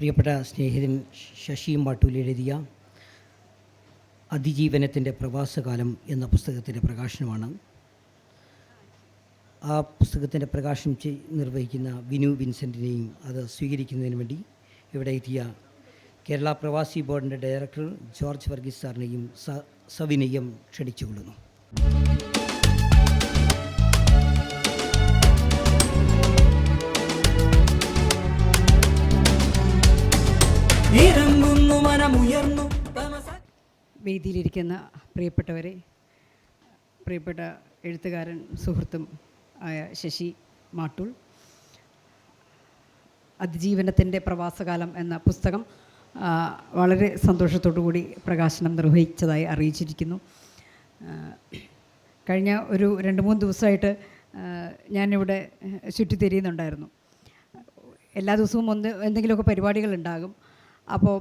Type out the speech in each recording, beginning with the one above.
പ്രിയപ്പെട്ട സ്നേഹിതൻ ശശി മാട്ടൂൽ എഴുതിയ അതിജീവനത്തിൻ്റെ പ്രവാസകാലം എന്ന പുസ്തകത്തിൻ്റെ പ്രകാശനമാണ്. ആ പുസ്തകത്തിൻ്റെ പ്രകാശനം നിർവഹിക്കുന്ന വിനു വിൻസെൻറ്റിനെയും അത് സ്വീകരിക്കുന്നതിന് വേണ്ടി ഇവിടെ എത്തിയ കേരള പ്രവാസി ബോർഡിൻ്റെ ഡയറക്ടർ ജോർജ് വർഗീസ് സാറിനെയും സവിനയം ക്ഷണിച്ചുകൊള്ളുന്നു. വേദിയിലിരിക്കുന്ന പ്രിയപ്പെട്ടവരെ, പ്രിയപ്പെട്ട എഴുത്തുകാരൻ സുഹൃത്തും ആയ ശശി മാട്ടൂൽ, അതിജീവനത്തിൻ്റെ പ്രവാസകാലം എന്ന പുസ്തകം വളരെ സന്തോഷത്തോടുകൂടി പ്രകാശനം നിർവഹിച്ചതായി അറിയിച്ചിരിക്കുന്നു. കഴിഞ്ഞ ഒരു 2-3 ദിവസമായിട്ട് ഞാനിവിടെ ചുറ്റിത്തിരിയുന്നുണ്ടായിരുന്നു. എല്ലാ ദിവസവും എന്തെങ്കിലുമൊക്കെ പരിപാടികളുണ്ടാകും. അപ്പോൾ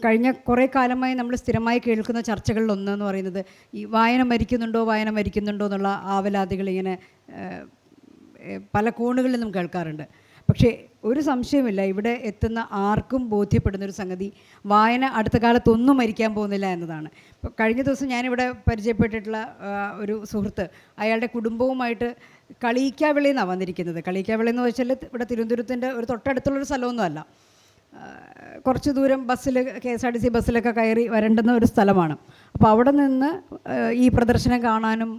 കഴിഞ്ഞ കുറേ കാലമായി നമ്മൾ സ്ഥിരമായി കേൾക്കുന്ന ചർച്ചകളിലൊന്നെന്ന് പറയുന്നത് ഈ വായന മരിക്കുന്നുണ്ടോ എന്നുള്ള ആവലാതികൾ ഇങ്ങനെ പല കോണുകളിൽ നിന്നും കേൾക്കാറുണ്ട്. പക്ഷേ ഒരു സംശയമില്ല, ഇവിടെ എത്തുന്ന ആർക്കും ബോധ്യപ്പെടുന്നൊരു സംഗതി വായന അടുത്ത കാലത്തൊന്നും മരിക്കാൻ പോകുന്നില്ല എന്നതാണ്. ഇപ്പോൾ കഴിഞ്ഞ ദിവസം ഞാനിവിടെ പരിചയപ്പെട്ടിട്ടുള്ള ഒരു സുഹൃത്ത്, അയാളുടെ കുടുംബവുമായിട്ട് കളിയിക്കാവിളയിൽ നിന്നാണ് വന്നിരിക്കുന്നത്. കളിയിക്കാവിള എന്ന് വെച്ചാൽ ഇവിടെ തിരുവനന്തപുരത്തിൻ്റെ ഒരു തൊട്ടടുത്തുള്ളൊരു സ്ഥലമൊന്നുമല്ല. കുറച്ച് ദൂരം ബസ്സിൽ KSRTC ബസ്സിലൊക്കെ കയറി വരേണ്ടുന്ന ഒരു സ്ഥലമാണ്. അപ്പോൾ അവിടെ നിന്ന് ഈ പ്രദർശനം കാണാനും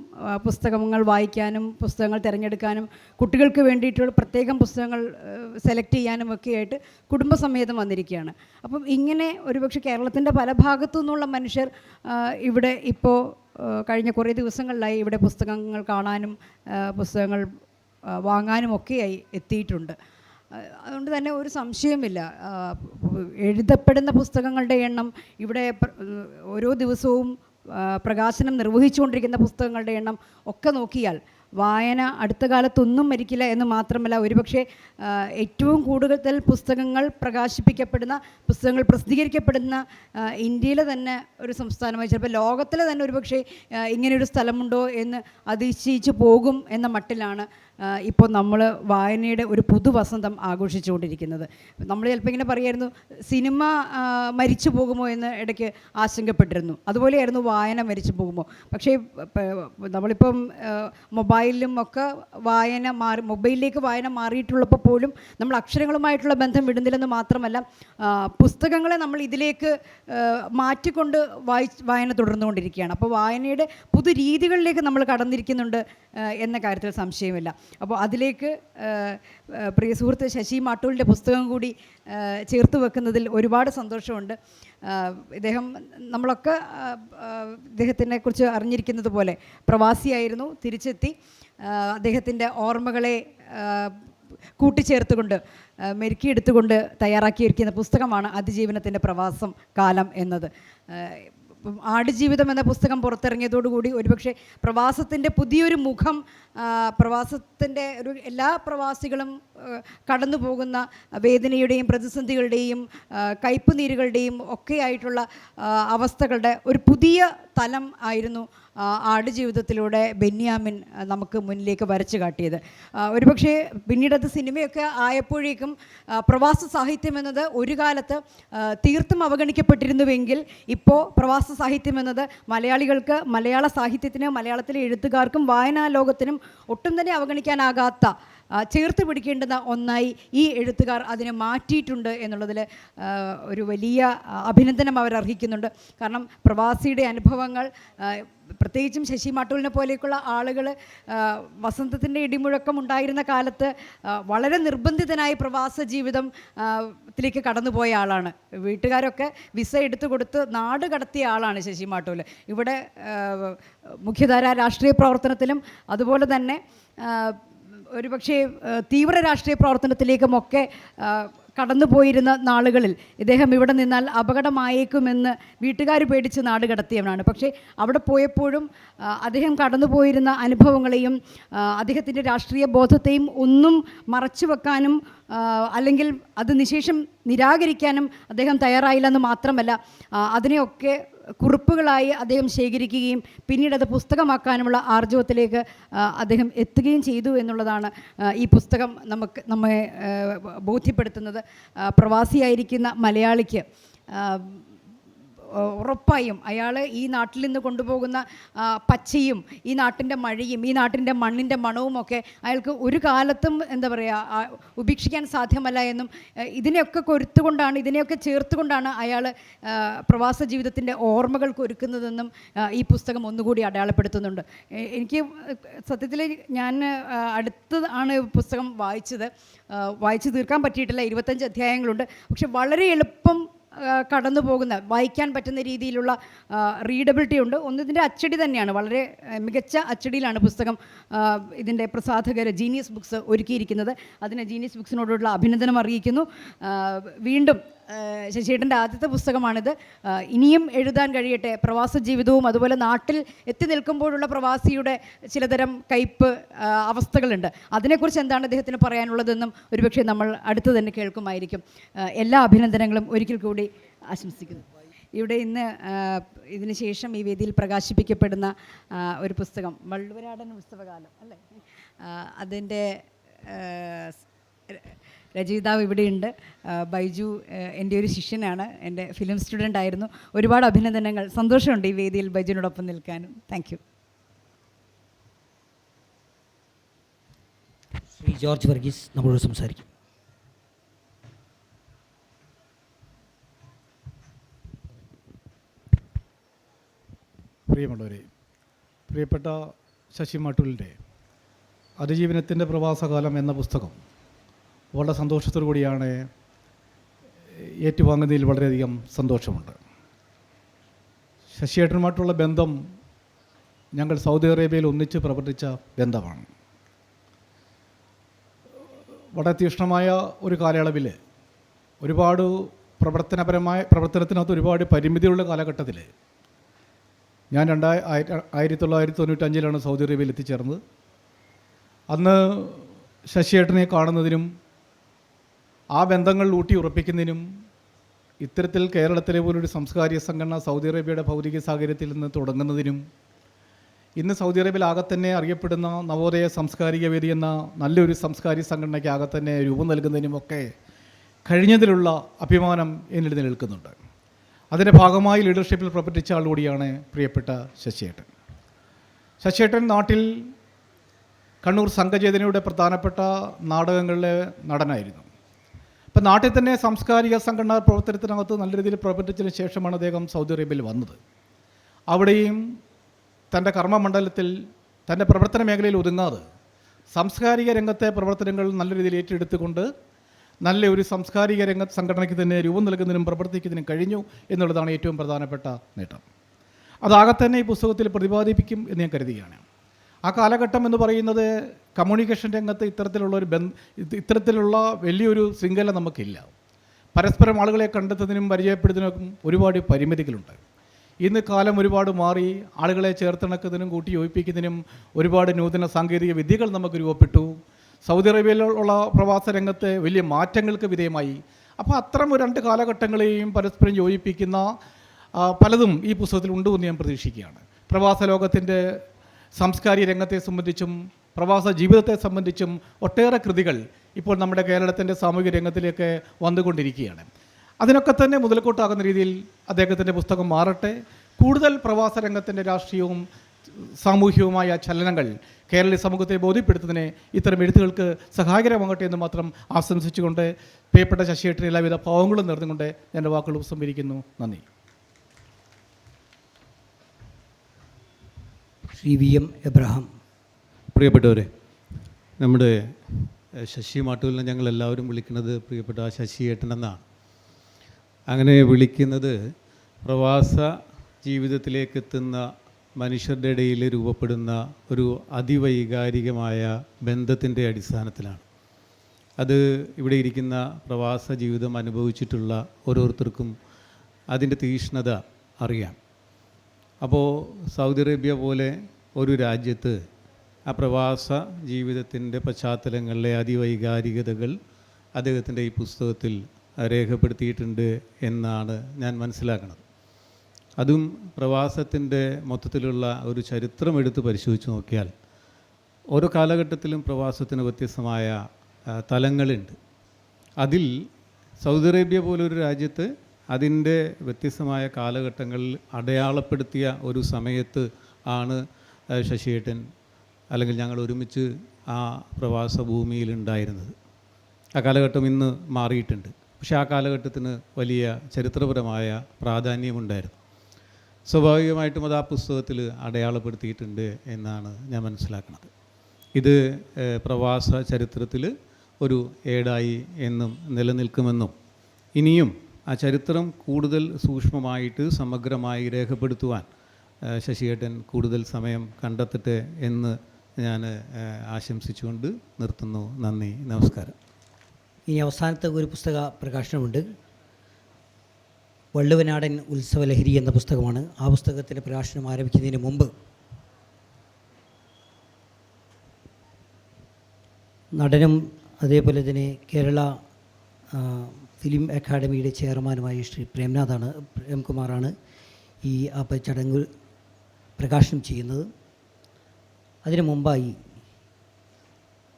പുസ്തകങ്ങൾ വായിക്കാനും പുസ്തകങ്ങൾ തിരഞ്ഞെടുക്കാനും കുട്ടികൾക്ക് വേണ്ടിയിട്ടുള്ള പ്രത്യേകം പുസ്തകങ്ങൾ സെലക്ട് ചെയ്യാനും ഒക്കെയായിട്ട് കുടുംബസമേതം വന്നിരിക്കുകയാണ്. അപ്പം ഇങ്ങനെ ഒരുപക്ഷെ കേരളത്തിൻ്റെ പല ഭാഗത്തു നിന്നുള്ള മനുഷ്യർ ഇവിടെ ഇപ്പോൾ കഴിഞ്ഞ കുറേ ദിവസങ്ങളിലായി ഇവിടെ പുസ്തകങ്ങൾ കാണാനും പുസ്തകങ്ങൾ വാങ്ങാനും ഒക്കെയായി എത്തിയിട്ടുണ്ട്. അതുകൊണ്ട് തന്നെ ഒരു സംശയമില്ല, എഴുതപ്പെടുന്ന പുസ്തകങ്ങളുടെ എണ്ണം ഇവിടെ ഓരോ ദിവസവും പ്രകാശനം നിർവഹിച്ചുകൊണ്ടിരിക്കുന്ന പുസ്തകങ്ങളുടെ എണ്ണം ഒക്കെ നോക്കിയാൽ വായന അടുത്ത കാലത്തൊന്നും മരിക്കില്ല എന്ന് മാത്രമല്ല, ഒരുപക്ഷെ ഏറ്റവും കൂടുതൽ പുസ്തകങ്ങൾ പ്രകാശിപ്പിക്കപ്പെടുന്ന പുസ്തകങ്ങൾ പ്രസിദ്ധീകരിക്കപ്പെടുന്ന ഇന്ത്യയിലെ തന്നെ ഒരു സംസ്ഥാനമായി, ചിലപ്പോൾ ലോകത്തിലെ തന്നെ ഒരുപക്ഷെ ഇങ്ങനെയൊരു സ്ഥലമുണ്ടോ എന്ന് അതിശയിച്ചു പോകും എന്ന മട്ടിലാണ് ഇപ്പോൾ നമ്മൾ വായനയുടെ ഒരു പുതുവസന്തം ആഘോഷിച്ചുകൊണ്ടിരിക്കുന്നത്. നമ്മൾ ചിലപ്പോൾ ഇങ്ങനെ പറയായിരുന്നു, സിനിമ മരിച്ചു പോകുമോ എന്ന് ഇടയ്ക്ക് ആശങ്കപ്പെട്ടിരുന്നു. അതുപോലെയായിരുന്നു വായന മരിച്ചു പോകുമോ. പക്ഷേ നമ്മളിപ്പം മൊബൈലിലും ഒക്കെ മൊബൈലിലേക്ക് വായന മാറിയിട്ടുള്ളപ്പോൾ പോലും നമ്മൾ അക്ഷരങ്ങളുമായിട്ടുള്ള ബന്ധം വിടുന്നില്ലെന്ന് മാത്രമല്ല, പുസ്തകങ്ങളെ നമ്മൾ ഇതിലേക്ക് മാറ്റിക്കൊണ്ട് വായന തുടർന്നുകൊണ്ടിരിക്കുകയാണ്. അപ്പോൾ വായനയുടെ പുതു രീതികളിലേക്ക് നമ്മൾ കടന്നിരിക്കുന്നുണ്ട് എന്ന കാര്യത്തിൽ സംശയമില്ല. അപ്പോൾ അതിലേക്ക് പ്രിയ സുഹൃത്ത് ശശി മാട്ടൂലിൻ്റെ പുസ്തകം കൂടി ചേർത്ത് വെക്കുന്നതിൽ ഒരുപാട് സന്തോഷമുണ്ട്. നമ്മളൊക്കെ ഇദ്ദേഹത്തിനെ കുറിച്ച് അറിഞ്ഞിരിക്കുന്നത് പോലെ പ്രവാസിയായിരുന്നു, തിരിച്ചെത്തി. അദ്ദേഹത്തിൻ്റെ ഓർമ്മകളെ കൂട്ടിച്ചേർത്തുകൊണ്ട് മെരുക്കിയെടുത്തുകൊണ്ട് തയ്യാറാക്കിയിരിക്കുന്ന പുസ്തകമാണ് അതിജീവനത്തിൻ്റെ പ്രവാസം കാലം എന്നത്. ആടുജീവിതം എന്ന പുസ്തകം പുറത്തിറങ്ങിയതോടുകൂടി ഒരുപക്ഷെ പ്രവാസത്തിൻ്റെ പുതിയൊരു മുഖം, പ്രവാസത്തിൻ്റെ എല്ലാ പ്രവാസികളും കടന്നു പോകുന്ന വേദനയുടെയും പ്രതിസന്ധികളുടെയും കയ്പുനീരുകളുടെയും ഒക്കെ ആയിട്ടുള്ള അവസ്ഥകളുടെ ഒരു പുതിയ തലം ആയിരുന്നു ആടുജീവിതത്തിലൂടെ ബെന്യാമിൻ നമുക്ക് മുന്നിലേക്ക് വരച്ചു കാട്ടിയത്. ഒരുപക്ഷെ പിന്നീടത് സിനിമയൊക്കെ ആയപ്പോഴേക്കും പ്രവാസ സാഹിത്യം എന്നത് ഒരു കാലത്ത് തീർത്തും അവഗണിക്കപ്പെട്ടിരുന്നുവെങ്കിൽ ഇപ്പോൾ പ്രവാസ സാഹിത്യം എന്നത് മലയാളികൾക്ക്, മലയാള സാഹിത്യത്തിന്, മലയാളത്തിലെ എഴുത്തുകാർക്കും വായനാ ലോകത്തിനും ഒട്ടും തന്നെ അവഗണിക്കാനാകാത്ത, ചേർത്ത് പിടിക്കേണ്ടുന്ന ഒന്നായി ഈ എഴുത്തുകാർ അതിനെ മാറ്റിയിട്ടുണ്ട് എന്നുള്ളതിൽ ഒരു വലിയ അഭിനന്ദനം അവർ അർഹിക്കുന്നുണ്ട്. കാരണം പ്രവാസിയുടെ അനുഭവങ്ങൾ, പ്രത്യേകിച്ചും ശശി മാട്ടൂലിനെ പോലെയൊക്കെയുള്ള ആളുകൾ വസന്തത്തിൻ്റെ ഇടിമുഴക്കം ഉണ്ടായിരുന്ന കാലത്ത് വളരെ നിർബന്ധിതനായി പ്രവാസ ജീവിതം ത്തിലേക്ക് കടന്നുപോയ ആളാണ്. വീട്ടുകാരൊക്കെ വിസ എടുത്തു കൊടുത്ത് നാട് കടത്തിയ ആളാണ് ശശി മാട്ടൂൽ. ഇവിടെ മുഖ്യധാരാ രാഷ്ട്രീയ പ്രവർത്തനത്തിലും അതുപോലെ തന്നെ ഒരുപക്ഷെ തീവ്ര രാഷ്ട്രീയ പ്രവർത്തനത്തിലേക്കുമൊക്കെ കടന്നുപോയിരുന്ന നാളുകളിൽ ഇദ്ദേഹം ഇവിടെ നിന്നാൽ അപകടമായേക്കുമെന്ന് വീട്ടുകാർ പേടിച്ച് നാട് കടത്തിയവനാണ്. പക്ഷേ അവിടെ പോയപ്പോഴും അദ്ദേഹം കടന്നുപോയിരുന്ന അനുഭവങ്ങളെയും അദ്ദേഹത്തിൻ്റെ രാഷ്ട്രീയ ബോധത്തെയും ഒന്നും മറച്ചു വെക്കാനും അല്ലെങ്കിൽ അത് നിശേഷം നിരാകരിക്കാനും അദ്ദേഹം തയ്യാറായില്ലെന്ന് മാത്രമല്ല, അതിനെയൊക്കെ കുറിപ്പുകളായി അദ്ദേഹം ശേഖരിക്കുകയും പിന്നീട് അത് പുസ്തകമാക്കാനുമുള്ള ആർജവത്തിലേക്ക് അദ്ദേഹം എത്തുകയും ചെയ്തു എന്നുള്ളതാണ് ഈ പുസ്തകം നമ്മെ ബോധ്യപ്പെടുത്തുന്നത്. പ്രവാസിയായിരിക്കുന്ന മലയാളിക്ക് ഉറപ്പായും അയാൾ ഈ നാട്ടിൽ നിന്ന് കൊണ്ടുപോകുന്ന പച്ചയും ഈ നാട്ടിൻ്റെ മഴയും ഈ നാട്ടിൻ്റെ മണ്ണിൻ്റെ മണവുമൊക്കെ അയാൾക്ക് ഒരു കാലത്തും എന്താ പറയുക ഉപേക്ഷിക്കാൻ സാധ്യമല്ല എന്നും ഇതിനെയൊക്കെ കൊരുത്തുകൊണ്ടാണ്, ഇതിനെയൊക്കെ ചേർത്തുകൊണ്ടാണ് അയാൾ പ്രവാസ ജീവിതത്തിൻ്റെ ഓർമ്മകൾക്ക് ഒരുക്കുന്നതെന്നും ഈ പുസ്തകം ഒന്നുകൂടി അടയാളപ്പെടുത്തുന്നുണ്ട്. എനിക്ക് സത്യത്തിൽ ഞാൻ ആണ് പുസ്തകം വായിച്ചു തീർക്കാൻ പറ്റിയിട്ടില്ല. 25 അധ്യായങ്ങളുണ്ട്. പക്ഷെ വളരെ എളുപ്പം കടന്നു പോകുന്ന, വായിക്കാൻ പറ്റുന്ന രീതിയിലുള്ള റീഡബിലിറ്റി ഉണ്ട്. ഇതിൻ്റെ അച്ചടി തന്നെയാണ്, വളരെ മികച്ച അച്ചടിയിലാണ് പുസ്തകം ഇതിൻ്റെ പ്രസാധകർ ജീനിയസ് ബുക്സ് ഒരുക്കിയിരിക്കുന്നത്. അതിന് ജീനിയസ് ബുക്സിനോടുള്ള അഭിനന്ദനം അറിയിക്കുന്നു. വീണ്ടും ശശിയേട്ടൻ്റെ ആദ്യത്തെ പുസ്തകമാണിത്. ഇനിയും എഴുതാൻ കഴിയട്ടെ. പ്രവാസ ജീവിതവും അതുപോലെ നാട്ടിൽ എത്തി നിൽക്കുമ്പോഴുള്ള പ്രവാസിയുടെ ചിലതരം കയ്പ് അവസ്ഥകളുണ്ട്. അതിനെക്കുറിച്ച് എന്താണ് അദ്ദേഹത്തിന് പറയാനുള്ളതെന്നും ഒരുപക്ഷെ നമ്മൾ അടുത്ത് തന്നെ കേൾക്കുമായിരിക്കും. എല്ലാ അഭിനന്ദനങ്ങളും ഒരിക്കൽ കൂടി ആശംസിക്കുന്നു. ഇവിടെ ഇന്ന് ഇതിന് ശേഷം ഈ വേദിയിൽ പ്രകാശിപ്പിക്കപ്പെടുന്ന ഒരു പുസ്തകം വള്ളുവരാടൻ ഉത്സവകാലം അല്ലേ, അതിൻ്റെ രചയിതാവ് ഇവിടെയുണ്ട്. ബൈജു എൻ്റെ ഒരു ശിഷ്യനാണ്, എൻ്റെ ഫിലിം സ്റ്റുഡൻ്റ് ആയിരുന്നു. ഒരുപാട് അഭിനന്ദനങ്ങൾ. സന്തോഷമുണ്ട് ഈ വേദിയിൽ ബൈജുവിനോടൊപ്പം നിൽക്കാനും. Thank you. ശ്രീ ജോർജ് വർഗീസ് നമ്മളോട് സംസാരിക്കും. പ്രിയമുള്ളവരെ, പ്രിയപ്പെട്ട ശശി മാട്ടൂലിൻ്റെ അതിജീവനത്തിൻ്റെ പ്രവാസകാലം എന്ന പുസ്തകം വളരെ സന്തോഷത്തോടു കൂടിയാണ് ഏറ്റുവാങ്ങുന്നതിൽ വളരെയധികം സന്തോഷമുണ്ട്. ശശിയേട്ടനുമായിട്ടുള്ള ബന്ധം ഞങ്ങൾ സൗദി അറേബ്യയിൽ ഒന്നിച്ച് പ്രവർത്തിച്ച ബന്ധമാണ്. വളരെ തീക്ഷ്ണമായ ഒരു കാലയളവിൽ ഒരുപാട് പ്രവർത്തനത്തിനകത്ത് ഒരുപാട് പരിമിതിയുള്ള കാലഘട്ടത്തിൽ ഞാൻ 1995 സൗദി അറേബ്യയിൽ എത്തിച്ചേർന്നത്. അന്ന് ശശിയേട്ടനെ കാണുന്നതിനും ആ ബന്ധങ്ങൾ ഊട്ടി ഉറപ്പിക്കുന്നതിനും ഇത്തരത്തിൽ കേരളത്തിലെ പോലൊരു സാംസ്കാരിക സംഘടന സൗദി അറേബ്യയുടെ ഭൗതിക സാഹചര്യത്തിൽ നിന്ന് തുടങ്ങുന്നതിനും ഇന്ന് സൗദി അറേബ്യയിൽ ആകെ തന്നെ അറിയപ്പെടുന്ന നവോദയ സാംസ്കാരിക വേദി എന്ന നല്ലൊരു സാംസ്കാരിക സംഘടനയ്ക്ക് ആകെ തന്നെ രൂപം നൽകുന്നതിനുമൊക്കെ കഴിഞ്ഞതിലുള്ള അഭിമാനം എന്നിൽ നിലനിൽക്കുന്നുണ്ട്. അതിൻ്റെ ഭാഗമായി ലീഡർഷിപ്പിൽ പ്രവർത്തിച്ച ആൾ കൂടിയാണ് പ്രിയപ്പെട്ട ശശിയേട്ടൻ. ശശിയേട്ടൻ നാട്ടിൽ കണ്ണൂർ സംഘചേതനയുടെ പ്രധാനപ്പെട്ട നാടകങ്ങളിലെ നടനായിരുന്നു. അപ്പം നാട്ടിൽ തന്നെ സാംസ്കാരിക സംഘടനാ പ്രവർത്തനത്തിനകത്ത് നല്ല രീതിയിൽ പ്രവർത്തിച്ചതിന് ശേഷമാണ് അദ്ദേഹം സൗദി അറേബ്യയിൽ വന്നത്. അവിടെയും തൻ്റെ കർമ്മമണ്ഡലത്തിൽ തൻ്റെ പ്രവർത്തന മേഖലയിൽ ഒതുങ്ങാതെ സാംസ്കാരിക രംഗത്തെ പ്രവർത്തനങ്ങൾ നല്ല രീതിയിൽ ഏറ്റെടുത്തുകൊണ്ട് നല്ല ഒരു സാംസ്കാരിക സംഘടനയ്ക്ക് തന്നെ രൂപം നൽകുന്നതിനും പ്രവർത്തിക്കുന്നതിനും കഴിഞ്ഞു എന്നുള്ളതാണ് ഏറ്റവും പ്രധാനപ്പെട്ട നേട്ടം. അതാകെ തന്നെ ഈ പുസ്തകത്തിൽ പ്രതിപാദിപ്പിക്കും എന്ന് ഞാൻ കരുതുകയാണ്. ആ കാലഘട്ടം എന്ന് പറയുന്നത് കമ്മ്യൂണിക്കേഷൻ രംഗത്ത് ഇത്തരത്തിലുള്ള വലിയൊരു ശൃംഖല നമുക്കില്ല. പരസ്പരം ആളുകളെ കണ്ടെത്തുന്നതിനും പരിചയപ്പെടുത്തുന്നതിനും ഒരുപാട് പരിമിതികളുണ്ട്. ഇന്ന് കാലം ഒരുപാട് മാറി. ആളുകളെ ചേർത്തിണക്കുന്നതിനും കൂട്ടി യോജിപ്പിക്കുന്നതിനും ഒരുപാട് നൂതന സാങ്കേതിക വിദ്യകൾ നമുക്ക് രൂപപ്പെട്ടു. സൗദി അറേബ്യയിലുള്ള പ്രവാസ രംഗത്ത് വലിയ മാറ്റങ്ങൾക്ക് വിധേയമായി. അപ്പോൾ അത്തരം രണ്ട് കാലഘട്ടങ്ങളെയും പരസ്പരം യോജിപ്പിക്കുന്ന പലതും ഈ പുസ്തകത്തിൽ ഉണ്ടെന്ന് ഞാൻ പ്രതീക്ഷിക്കുകയാണ്. പ്രവാസ ലോകത്തിൻ്റെ സാംസ്കാരിക രംഗത്തെ സംബന്ധിച്ചും പ്രവാസ ജീവിതത്തെ സംബന്ധിച്ചും ഒട്ടേറെ കൃതികൾ ഇപ്പോൾ നമ്മുടെ കേരളത്തിൻ്റെ സാമൂഹിക രംഗത്തിലേക്ക് വന്നുകൊണ്ടിരിക്കുകയാണ്. അതിനൊക്കെ തന്നെ മുതൽക്കൂട്ടാകുന്ന രീതിയിൽ അദ്ദേഹത്തിൻ്റെ പുസ്തകം മാറട്ടെ. കൂടുതൽ പ്രവാസ രംഗത്തിൻ്റെ രാഷ്ട്രീയവും സാമൂഹികവുമായ ചലനങ്ങൾ കേരളീയ സമൂഹത്തെ ബോധ്യപ്പെടുത്തുന്നതിന് ഇത്തരം എഴുത്തുകൾക്ക് സഹായകരമാകട്ടെ എന്ന് മാത്രം ആശംസിച്ചുകൊണ്ട് പ്രിയപ്പെട്ട ശശിയേട്ടന് എല്ലാവിധ ഭാവങ്ങളും നേർന്നുകൊണ്ട് എൻ്റെ വാക്കുകൾ ഉപസംഹരിക്കുന്നു. നന്ദി. Shri VM Abraham. പ്രിയപ്പെട്ടവരെ, നമ്മുടെ ശശി മാട്ടൂലിനെ ഞങ്ങൾ എല്ലാവരും വിളിക്കുന്നത് പ്രിയപ്പെട്ട ശശിയേട്ടൻ എന്നാണ്. അങ്ങനെ വിളിക്കുന്നത് പ്രവാസ ജീവിതത്തിലേക്ക് എത്തുന്ന മനുഷ്യരുടെ ഇടയിൽ രൂപപ്പെടുന്ന ഒരു അതിവൈകാരികമായ ബന്ധത്തിൻ്റെ അടിസ്ഥാനത്തിലാണ്. അത് ഇവിടെ ഇരിക്കുന്ന പ്രവാസ ജീവിതം അനുഭവിച്ചിട്ടുള്ള ഓരോരുത്തർക്കും അതിൻ്റെ തീക്ഷ്ണത അറിയാം. അപ്പോൾ സൗദി അറേബ്യ പോലെ ഒരു രാജ്യത്ത് ആ പ്രവാസ ജീവിതത്തിൻ്റെ പശ്ചാത്തലങ്ങളിലെ അതിവൈകാരികതകൾ അദ്ദേഹത്തിൻ്റെ ഈ പുസ്തകത്തിൽ രേഖപ്പെടുത്തിയിട്ടുണ്ട് എന്നാണ് ഞാൻ മനസ്സിലാക്കുന്നത്. അതും പ്രവാസത്തിൻ്റെ മൊത്തത്തിലുള്ള ഒരു ചരിത്രം എടുത്ത് പരിശോധിച്ച് നോക്കിയാൽ ഓരോ കാലഘട്ടത്തിലും പ്രവാസത്തിന് വ്യത്യസ്തമായ തലങ്ങളുണ്ട്. അതിൽ സൗദി അറേബ്യ പോലൊരു രാജ്യത്ത് അതിൻ്റെ വ്യത്യസ്തമായ കാലഘട്ടങ്ങളിൽ അടയാളപ്പെടുത്തിയ ഒരു സമയത്ത് ആണ് ശശിയേട്ടൻ അല്ലെങ്കിൽ ഞങ്ങൾ ഒരുമിച്ച് ആ പ്രവാസ ഭൂമിയിലുണ്ടായിരുന്നത്. ആ കാലഘട്ടം ഇന്ന് മാറിയിട്ടുണ്ട്. പക്ഷേ ആ കാലഘട്ടത്തിന് വലിയ ചരിത്രപരമായ പ്രാധാന്യമുണ്ടായിരുന്നു. സ്വാഭാവികമായിട്ടും അത് ആ പുസ്തകത്തിൽ അടയാളപ്പെടുത്തിയിട്ടുണ്ട് എന്നാണ് ഞാൻ മനസ്സിലാക്കുന്നത്. ഇത് പ്രവാസ ചരിത്രത്തിൽ ഒരു ഏടായി എന്നും നിലനിൽക്കുമെന്നും ഇനിയും ആ ചരിത്രം കൂടുതൽ സൂക്ഷ്മമായിട്ട് സമഗ്രമായി രേഖപ്പെടുത്തുവാൻ ശശിയേട്ടൻ കൂടുതൽ സമയം കണ്ടെത്തട്ടെ എന്ന് ഞാൻ ആശംസിച്ചുകൊണ്ട് നിർത്തുന്നു. നന്ദി, നമസ്കാരം. ഇനി അവസാനത്തെ ഒരു പുസ്തക പ്രകാശനമുണ്ട്. വള്ളുവനാടൻ ഉത്സവലഹരി എന്ന പുസ്തകമാണ്. ആ പുസ്തകത്തിൻ്റെ പ്രകാശനം ആരംഭിക്കുന്നതിന് മുമ്പ് നടനും അതേപോലെ തന്നെ കേരള ഫിലിം അക്കാദമിയുടെ ചെയർമാനുമായ ശ്രീ പ്രേംകുമാറാണ് ഈ ചടങ്ങ് പ്രകാശനം ചെയ്യുന്നത്. അതിനു മുമ്പായി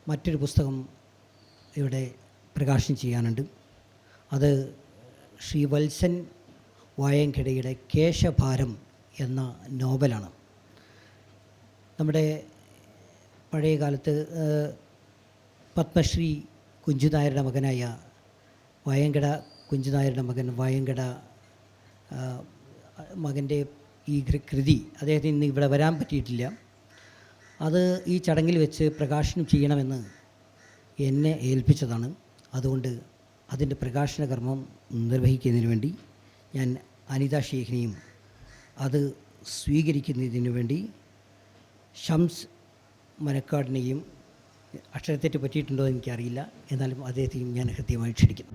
മറ്റൊരു പുസ്തകം ഇവിടെ പ്രകാശനം ചെയ്യാനുണ്ട്. അത് ശ്രീ വത്സൻ വായങ്കടയുടെ കേശഭാരം എന്ന നോവലാണ്. നമ്മുടെ പഴയ കാലത്ത് പത്മശ്രീ കുഞ്ചുനായരുടെ മകനായ വായങ്കട കുഞ്ചുനായരുടെ മകൻ്റെ ഈ കൃതി അദ്ദേഹത്തിന് ഇന്ന് ഇവിടെ വരാൻ പറ്റിയിട്ടില്ല. അത് ഈ ചടങ്ങിൽ വെച്ച് പ്രകാശനം ചെയ്യണമെന്ന് എന്നെ ഏൽപ്പിച്ചതാണ്. അതുകൊണ്ട് അതിൻ്റെ പ്രകാശന കർമ്മം നിർവഹിക്കുന്നതിന് വേണ്ടി ഞാൻ അനിത ഷെയ്ഖിനെയും അത് സ്വീകരിക്കുന്നതിന് വേണ്ടി ഷംസ് മനക്കാടിനെയും, അക്ഷരത്തെറ്റ് പറ്റിയിട്ടുണ്ടോ എന്ന് എനിക്കറിയില്ല, എന്നാലും അദ്ദേഹത്തെയും ഞാൻ ഹൃദ്യമായി ക്ഷണിക്കുന്നു.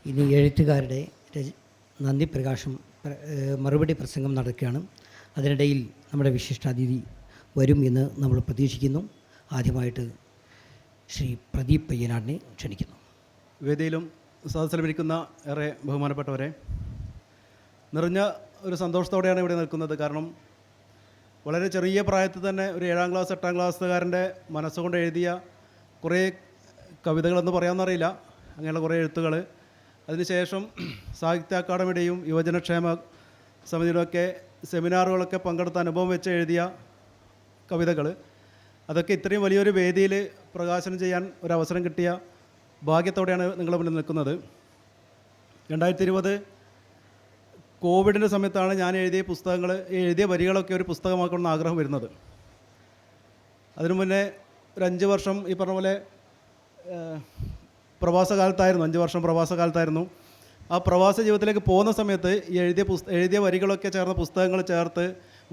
ഇനി എഴുത്തുകാരുടെ നന്ദി പ്രകാശം മറുപടി പ്രസംഗം നടക്കുകയാണ്. അതിനിടയിൽ നമ്മുടെ വിശിഷ്ടാതിഥി വരും എന്ന് നമ്മൾ പ്രതീക്ഷിക്കുന്നു. ആദ്യമായിട്ട് ശ്രീ പ്രദീപ് പയ്യനാടിനെ ക്ഷണിക്കുന്നു. വേദിയിലും സദസ്സിലുമിരിക്കുന്ന ഏറെ ബഹുമാനപ്പെട്ടവരെ, നിറഞ്ഞ ഒരു സന്തോഷത്തോടെയാണ് ഇവിടെ നിൽക്കുന്നത്. കാരണം വളരെ ചെറിയ പ്രായത്തിൽ തന്നെ ഒരു 7ാം ക്ലാസ് 8ാം ക്ലാസ്സുകാരൻ്റെ മനസ്സുകൊണ്ട് എഴുതിയ കുറേ കവിതകളെന്ന് പറയാമെന്നറിയില്ല, അങ്ങനെയുള്ള കുറേ എഴുത്തുകൾ, അതിനുശേഷം സാഹിത്യ അക്കാദമിയുടെയും യുവജനക്ഷേമ സമിതിയിലൊക്കെ സെമിനാറുകളൊക്കെ പങ്കെടുത്ത അനുഭവം വെച്ച് എഴുതിയ കവിതകൾ, അതൊക്കെ ഇത്രയും വലിയൊരു വേദിയിൽ പ്രകാശനം ചെയ്യാൻ ഒരവസരം കിട്ടിയ ഭാഗ്യത്തോടെയാണ് നിങ്ങളുടെ മുന്നിൽ നിൽക്കുന്നത്. 2020 കോവിഡിൻ്റെ സമയത്താണ് ഞാൻ എഴുതിയ വരികളൊക്കെ ഒരു പുസ്തകമാക്കണമെന്ന് ആഗ്രഹം വരുന്നത്. അതിനു മുന്നേ ഒരു 5 വർഷം ഈ പറഞ്ഞ പോലെ പ്രവാസകാലത്തായിരുന്നു. 5 വർഷം പ്രവാസകാലത്തായിരുന്നു. ആ പ്രവാസ ജീവിതത്തിലേക്ക് പോകുന്ന സമയത്ത് ഈ എഴുതിയ വരികളൊക്കെ ചേർന്ന പുസ്തകങ്ങൾ ചേർത്ത്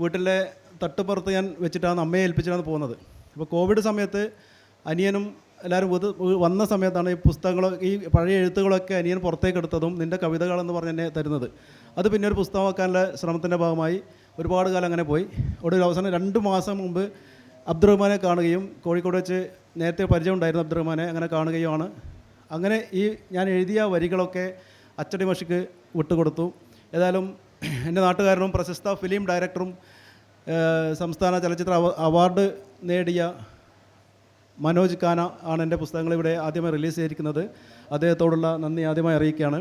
വീട്ടിലെ തട്ടുപുറത്ത് ഞാൻ വെച്ചിട്ടാണ് അമ്മയെ ഏൽപ്പിച്ചിട്ടാണ് പോകുന്നത്. അപ്പോൾ കോവിഡ് സമയത്ത് അനിയനും എല്ലാവരും വന്ന സമയത്താണ് ഈ ഈ പഴയ എഴുത്തുകളൊക്കെ അനിയൻ പുറത്തേക്ക് എടുത്തതും നിൻ്റെ കവിതകളെന്ന് പറഞ്ഞ് എന്നെ തരുന്നത്. അത് പിന്നെ ഒരു പുസ്തകമാക്കാനുള്ള ശ്രമത്തിൻ്റെ ഭാഗമായി ഒരുപാട് കാലം അങ്ങനെ പോയി. ഒരു അവസാനം 2 മാസം മുമ്പ് അബ്ദുറഹ്മാനെ കാണുകയും, കോഴിക്കോട് വെച്ച് നേരത്തെ പരിചയം ഉണ്ടായിരുന്നു അബ്ദുറഹ്മാനെ, അങ്ങനെ കാണുകയുമാണ്. അങ്ങനെ ഈ ഞാൻ എഴുതിയ വരികളൊക്കെ അച്ചടി മഷിക്ക് വിട്ടുകൊടുത്തു. ഏതായാലും എൻ്റെ നാട്ടുകാരനും പ്രശസ്ത ഫിലിം ഡയറക്ടറും സംസ്ഥാന ചലച്ചിത്ര അവാർഡ് നേടിയ മനോജ് ഖാന ആണ് എൻ്റെ പുസ്തകങ്ങൾ ഇവിടെ ആദ്യമായി റിലീസ് ചെയ്തിരിക്കുന്നത്. അദ്ദേഹത്തോടുള്ള നന്ദി ആദ്യമായി അറിയിക്കുകയാണ്.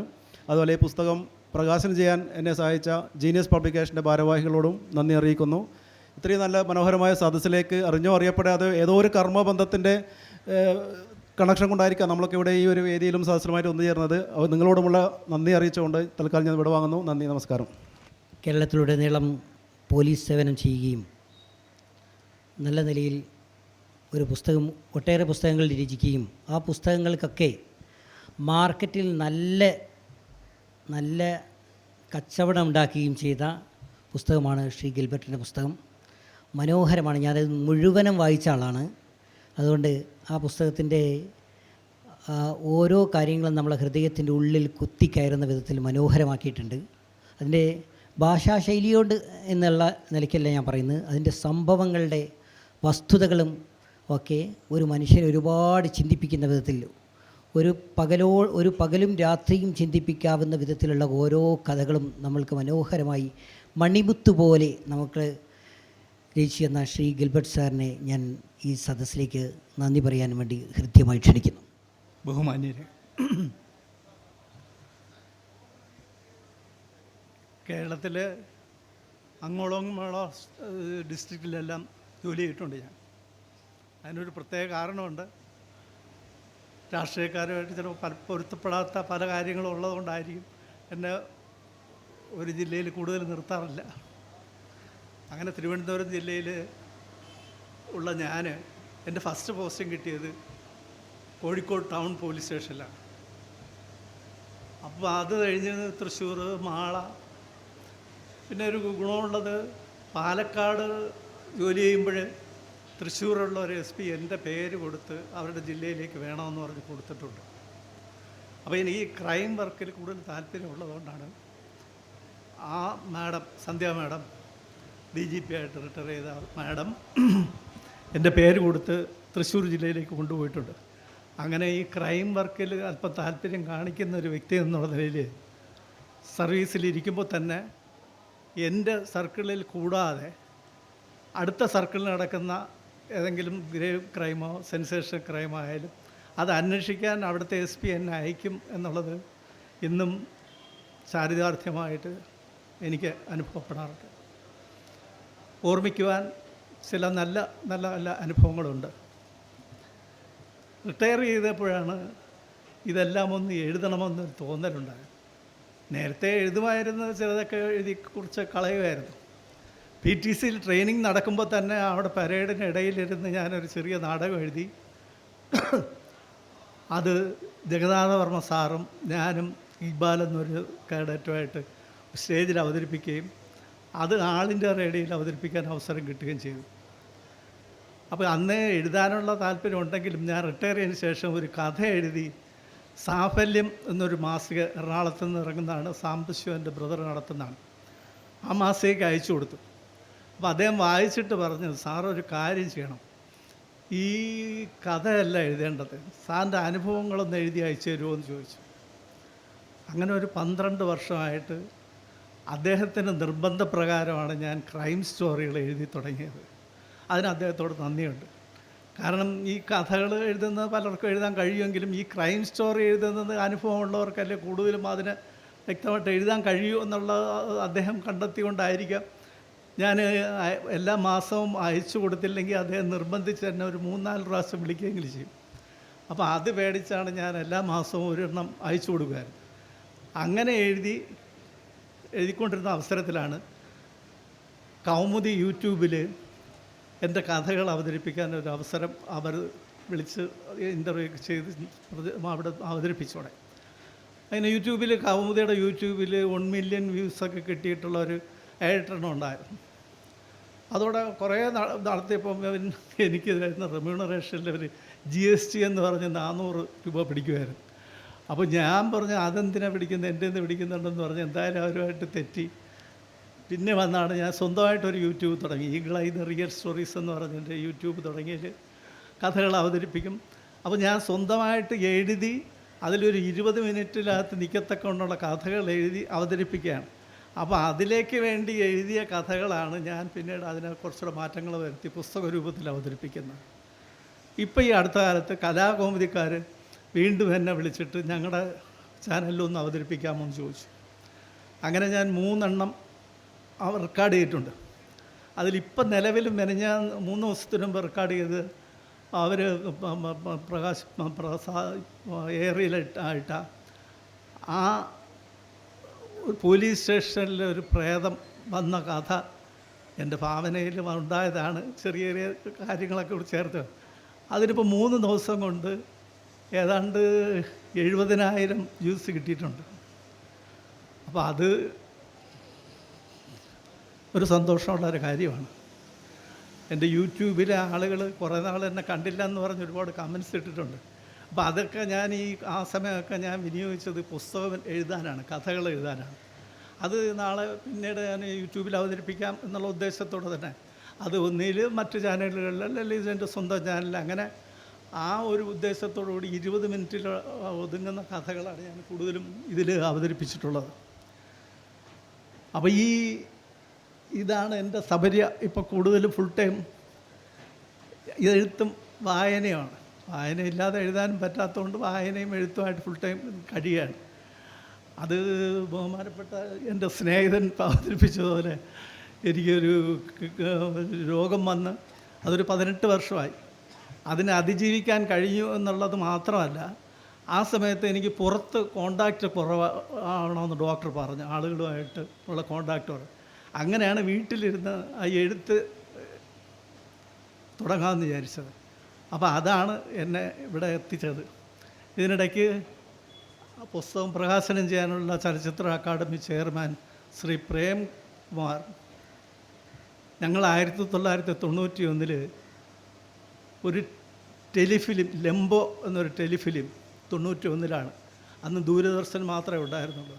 അതുപോലെ ഈ പുസ്തകം പ്രകാശനം ചെയ്യാൻ എന്നെ സഹായിച്ച ജീനിയസ് പബ്ലിക്കേഷൻ്റെ ഭാരവാഹികളോടും നന്ദി അറിയിക്കുന്നു. ഇത്രയും നല്ല മനോഹരമായ സദസ്സിലേക്ക് അറിഞ്ഞോ അറിയപ്പെടാതെ ഏതോ ഒരു കർമ്മബന്ധത്തിൻ്റെ കണക്ഷൻ കൊണ്ടായിരിക്കാം നമ്മളൊക്കെ ഇവിടെ ഈ ഒരു വേദിയിലും സദസ്സിലുമായിട്ട് ഒന്നുചേർന്നത്. നിങ്ങളോടുമുള്ള നന്ദി അറിയിച്ചുകൊണ്ട് തൽക്കാലം ഞാൻ ഇവിടെ വാങ്ങുന്നു. നന്ദി, നമസ്കാരം. കേരളത്തിലുടനീളം പോലീസ് സേവനം ചെയ്യുകയും നല്ല നിലയിൽ ഒട്ടേറെ പുസ്തകങ്ങൾ രചിക്കുകയും ആ പുസ്തകങ്ങൾക്കൊക്കെ മാർക്കറ്റിൽ നല്ല കച്ചവടം ഉണ്ടാക്കുകയും ചെയ്ത പുസ്തകമാണ് ശ്രീ ഗിൽബർട്ടിൻ്റെ പുസ്തകം. മനോഹരമാണ്. ഞാനത് മുഴുവനും വായിച്ച ആളാണ്. അതുകൊണ്ട് ആ പുസ്തകത്തിൻ്റെ ഓരോ കാര്യങ്ങളും നമ്മളെ ഹൃദയത്തിൻ്റെ ഉള്ളിൽ കുത്തിക്കയറുന്ന വിധത്തിൽ മനോഹരമാക്കിയിട്ടുണ്ട്. അതിൻ്റെ ഭാഷാശൈലിയോട് എന്നുള്ള നിലയ്ക്കല്ല ഞാൻ പറയുന്നത്, അതിൻ്റെ സംഭവങ്ങളുടെ വസ്തുതകളും ഒക്കെ ഒരു മനുഷ്യനെ ഒരുപാട് ചിന്തിപ്പിക്കുന്ന വിധത്തിൽ ഒരു പകലും രാത്രിയും ചിന്തിപ്പിക്കാവുന്ന വിധത്തിലുള്ള ഓരോ കഥകളും നമ്മൾക്ക് മനോഹരമായി മണിമുത്ത് പോലെ നമുക്ക് രചിച്ചു എന്ന ശ്രീ ഗിൽബർട്ട് സാറിനെ ഞാൻ ഈ സദസ്സിലേക്ക് നന്ദി പറയാൻ വേണ്ടി ഹൃദ്യമായി ക്ഷണിക്കുന്നു. ബഹുമാന്യരെ, കേരളത്തിൽ അങ്ങോളം ഡിസ്ട്രിക്റ്റിലെല്ലാം ജോലി ചെയ്തിട്ടുണ്ട് ഞാൻ. അതിനൊരു പ്രത്യേക കാരണമുണ്ട്. രാഷ്ട്രീയക്കാരുമായിട്ട് ചിലപ്പോൾ പൊരുത്തപ്പെടാത്ത പല കാര്യങ്ങളും ഉള്ളതുകൊണ്ടായിരിക്കും എന്നെ ഒരു ജില്ലയിൽ കൂടുതൽ നിർത്താറില്ല. അങ്ങനെ തിരുവനന്തപുരം ജില്ലയിൽ ഉള്ള ഞാൻ എൻ്റെ ഫസ്റ്റ് പോസ്റ്റിംഗ് കിട്ടിയത് കോഴിക്കോട് ടൗൺ പോലീസ് സ്റ്റേഷനിലാണ്. അപ്പോൾ അത് കഴിഞ്ഞ് തൃശ്ശൂർ, മാള, പിന്നെ ഒരു ഗുണമുള്ളത് പാലക്കാട് ജോലി ചെയ്യുമ്പോൾ തൃശ്ശൂരുള്ള ഒരു SP എൻ്റെ പേര് കൊടുത്ത് അവരുടെ ജില്ലയിലേക്ക് വേണമെന്ന് പറഞ്ഞ് കൊടുത്തിട്ടുണ്ട്. അപ്പോൾ എനിക്ക് ഈ ക്രൈം വർക്കിൽ കൂടുതൽ താല്പര്യമുള്ളതുകൊണ്ടാണ് ആ മാഡം, സന്ധ്യ മാഡം, DGP ആയിട്ട് റിട്ടയർ ചെയ്ത മാഡം എൻ്റെ പേര് കൊടുത്ത് തൃശ്ശൂർ ജില്ലയിലേക്ക് കൊണ്ടുപോയിട്ടുണ്ട്. അങ്ങനെ ഈ ക്രൈം വർക്കിൽ അല്പം താല്പര്യം കാണിക്കുന്ന ഒരു വ്യക്തി എന്നുള്ള നിലയിൽ സർവീസിലിരിക്കുമ്പോൾ തന്നെ എൻ്റെ സർക്കിളിൽ കൂടാതെ അടുത്ത സർക്കിളിൽ നടക്കുന്ന ഏതെങ്കിലും ഗ്രേവ് ക്രൈമോ സെൻസേഷൻ ക്രൈമോ ആയാലും അത് അന്വേഷിക്കാൻ അവിടുത്തെ SP എന്നെ അയക്കും എന്നുള്ളത് ഇന്നും ചാരിതാർത്ഥ്യമായിട്ട് എനിക്ക് അനുഭവപ്പെടാറുണ്ട്. ഓർമ്മിക്കുവാൻ ചില നല്ല നല്ല നല്ല അനുഭവങ്ങളുണ്ട്. റിട്ടയർ ചെയ്തപ്പോഴാണ് ഇതെല്ലാം ഒന്ന് എഴുതണമെന്നൊരു തോന്നലുണ്ടായത്. നേരത്തെ എഴുതുമായിരുന്നത് ചിലതൊക്കെ എഴുതി കുറിച്ച് കളയുമായിരുന്നു. PTCയിൽ ട്രെയിനിങ് നടക്കുമ്പോൾ തന്നെ അവിടെ പരേഡിന് ഇടയിലിരുന്ന് ഞാനൊരു ചെറിയ നാടകം എഴുതി. അത് ജഗന്നാഥവർമ്മ സാറും ഞാനും ഇക്ബാൽ എന്നൊരു കേഡറ്റുമായിട്ട് സ്റ്റേജിൽ അവതരിപ്പിക്കുകയും അത് ആളിൻ്റെ റേഡിയോയിൽ അവതരിപ്പിക്കാൻ അവസരം കിട്ടുകയും ചെയ്തു. അപ്പോൾ അന്ന് എഴുതാനുള്ള താല്പര്യം ഉണ്ടെങ്കിലും ഞാൻ റിട്ടയർ ചെയ്തതിന് ശേഷം ഒരു കഥ എഴുതി സാഫല്യം എന്നൊരു മാസിക എറണാകുളത്ത് നിന്ന് ഇറങ്ങുന്നതാണ്, സാംബശിവ എൻ്റെ ബ്രദർ നടത്തുന്നതാണ്. ആ മാസികയ്ക്ക് അയച്ചു കൊടുത്തു. അപ്പോൾ അദ്ദേഹം വായിച്ചിട്ട് പറഞ്ഞു, സാർ ഒരു കാര്യം ചെയ്യണം, ഈ കഥയല്ല എഴുതേണ്ടത്, സാറിൻ്റെ അനുഭവങ്ങളൊന്ന് എഴുതി അയച്ചു തരുമോ എന്ന് ചോദിച്ചു. അങ്ങനെ ഒരു 12 വർഷമായിട്ട് അദ്ദേഹത്തിൻ്റെ നിർബന്ധപ്രകാരമാണ് ഞാൻ ക്രൈം സ്റ്റോറികൾ എഴുതി തുടങ്ങിയത്. അതിന് അദ്ദേഹത്തോട് നന്ദിയുണ്ട്. കാരണം ഈ കഥകൾ എഴുതുന്നത് പലർക്കും എഴുതാൻ കഴിയുമെങ്കിലും ഈ ക്രൈം സ്റ്റോറി എഴുതുന്നത് അനുഭവമുള്ളവർക്കല്ലേ കൂടുതലും അതിന് വ്യക്തമായിട്ട് എഴുതാൻ കഴിയൂ എന്നുള്ള അദ്ദേഹം കണ്ടെത്തിക്കൊണ്ടായിരിക്കാം ഞാൻ എല്ലാ മാസവും അയച്ചു കൊടുത്തില്ലെങ്കിൽ അദ്ദേഹം നിർബന്ധിച്ച് തന്നെ ഒരു 3-4 പ്രാവശ്യം വിളിക്കുകയെങ്കിലും ചെയ്യും. അപ്പോൾ അത് പേടിച്ചാണ് ഞാൻ എല്ലാ മാസവും ഒരെണ്ണം അയച്ചു കൊടുക്കുമായിരുന്നു. അങ്ങനെ എഴുതിക്കൊണ്ടിരുന്ന അവസരത്തിലാണ് കൗമുദി യൂട്യൂബിൽ എൻ്റെ കഥകൾ അവതരിപ്പിക്കാൻ ഒരു അവസരം അവർ വിളിച്ച് ഇൻ്റർവ്യൂ ചെയ്ത് അവിടെ അവതരിപ്പിച്ചോടെ. അങ്ങനെ യൂട്യൂബിൽ കൗമുദിയുടെ യൂട്യൂബിൽ 1 മില്യൺ വ്യൂസൊക്കെ കിട്ടിയിട്ടുള്ള ഒരു എഡിറ്ററിനും ഉണ്ടായിരുന്നു. അതോടെ കുറേ നടത്തിയപ്പോൾ എനിക്കിതായിരുന്നു റെമ്യൂണറേഷനിൽ ഒരു GST എന്ന് പറഞ്ഞ് 400 രൂപ പിടിക്കുമായിരുന്നു. അപ്പോൾ ഞാൻ പറഞ്ഞു അതെന്തിനാണ് പിടിക്കുന്നത്, എൻ്റെ നിന്ന് പിടിക്കുന്നുണ്ടെന്ന് പറഞ്ഞ് എന്തായാലും അവരുമായിട്ട് തെറ്റി. പിന്നെ വന്നാണ് ഞാൻ സ്വന്തമായിട്ടൊരു യൂട്യൂബ് തുടങ്ങി, eagle I the real stories എന്ന് പറഞ്ഞിട്ട് യൂട്യൂബ് തുടങ്ങിയതിൽ കഥകൾ അവതരിപ്പിക്കും. അപ്പോൾ ഞാൻ സ്വന്തമായിട്ട് എഴുതി അതിലൊരു 20 മിനിറ്റിനകത്ത് നിൽക്കത്തക്കൊണ്ടുള്ള കഥകൾ എഴുതി അവതരിപ്പിക്കുകയാണ്. അപ്പോൾ അതിലേക്ക് വേണ്ടി എഴുതിയ കഥകളാണ് ഞാൻ പിന്നീട് അതിനെ കുറച്ചുകൂടെ മാറ്റങ്ങൾ വരുത്തി പുസ്തക രൂപത്തിൽ അവതരിപ്പിക്കുന്നത്. ഇപ്പോൾ ഈ അടുത്ത കാലത്ത് കലാകൗമുദിക്കാർ വീണ്ടും എന്നെ വിളിച്ചിട്ട് ഞങ്ങളുടെ ചാനലിലൊന്ന് അവതരിപ്പിക്കാമോ എന്ന് ചോദിച്ചു. അങ്ങനെ ഞാൻ 3 എണ്ണം റെക്കോർഡ് ചെയ്തിട്ടുണ്ട്. അതിലിപ്പം നിലവിലും ഞാൻ 3 ദിവസത്തിന് മുമ്പ് റെക്കോർഡ് ചെയ്ത് അവർ ഏറിയിലിട്ട ആ പോലീസ് സ്റ്റേഷനിൽ ഒരു പ്രേതം വന്ന കഥ എൻ്റെ ഭാവനയിൽ ഉണ്ടായതാണ്. ചെറിയ ചെറിയ കാര്യങ്ങളൊക്കെ കൂടി ചേർത്ത് അതിനിപ്പോൾ 3 ദിവസം കൊണ്ട് ഏതാണ്ട് 70,000 വ്യൂസ് കിട്ടിയിട്ടുണ്ട്. അപ്പോൾ അത് ഒരു സന്തോഷമുള്ളൊരു കാര്യമാണ്. എൻ്റെ യൂട്യൂബിലെ ആളുകൾ കുറേ നാൾ എന്നെ കണ്ടില്ല എന്ന് പറഞ്ഞ് ഒരുപാട് കമൻറ്റ്സ് ഇട്ടിട്ടുണ്ട്. അപ്പോൾ അതൊക്കെ ഞാൻ ആ സമയമൊക്കെ ഞാൻ വിനിയോഗിച്ചത് പുസ്തകം എഴുതാനാണ്, കഥകൾ എഴുതാനാണ്. അത് നാളെ പിന്നീട് ഞാൻ യൂട്യൂബിൽ അവതരിപ്പിക്കാം എന്നുള്ള ഉദ്ദേശത്തോടെ തന്നെ അത് ഒന്നിൽ മറ്റു ചാനലുകളിൽ അല്ലെങ്കിൽ എൻ്റെ സ്വന്തം ചാനലിൽ, അങ്ങനെ ആ ഒരു ഉദ്ദേശത്തോടുകൂടി 20 മിനിറ്റിൽ ഒതുങ്ങുന്ന കഥകളാണ് ഞാൻ കൂടുതലും ഇതിൽ അവതരിപ്പിച്ചിട്ടുള്ളത്. അപ്പോൾ ഇതാണ് എൻ്റെ സബര്യ. ഇപ്പോൾ കൂടുതലും ഫുൾ ടൈം എഴുത്തും വായനയാണ്. വായനയില്ലാതെ എഴുതാനും പറ്റാത്തതുകൊണ്ട് വായനയും എഴുത്തുമായിട്ട് ഫുൾ ടൈം കഴിയുകയാണ്. അത് ബഹുമാനപ്പെട്ട എൻ്റെ സ്നേഹിതൻ അവതരിപ്പിച്ചതുപോലെ എനിക്കൊരു രോഗം വന്ന് അതൊരു 18 വർഷമായി. അതിനെ അതിജീവിക്കാൻ കഴിഞ്ഞു എന്നുള്ളത് മാത്രമല്ല, ആ സമയത്ത് എനിക്ക് പുറത്ത് കോണ്ടാക്റ്റ് കുറവാണെന്ന് ഡോക്ടർ പറഞ്ഞു, ആളുകളുമായിട്ട് ഉള്ള കോണ്ടാക്റ്റ് പറഞ്ഞു. അങ്ങനെയാണ് വീട്ടിലിരുന്ന് ആ എഴുത്ത് തുടങ്ങാമെന്ന് വിചാരിച്ചത്. അപ്പോൾ അതാണ് എന്നെ ഇവിടെ എത്തിച്ചത്. ഇതിനിടയ്ക്ക് പുസ്തകം പ്രകാശനം ചെയ്യാനുള്ള ചലച്ചിത്ര അക്കാദമി ചെയർമാൻ ശ്രീ പ്രേം കുമാർ, ഞങ്ങൾ 1991 ഒരു ടെലിഫിലിം, ലെംബോ എന്നൊരു ടെലിഫിലിം 91 അന്ന് ദൂരദർശൻ മാത്രമേ ഉണ്ടായിരുന്നുള്ളൂ.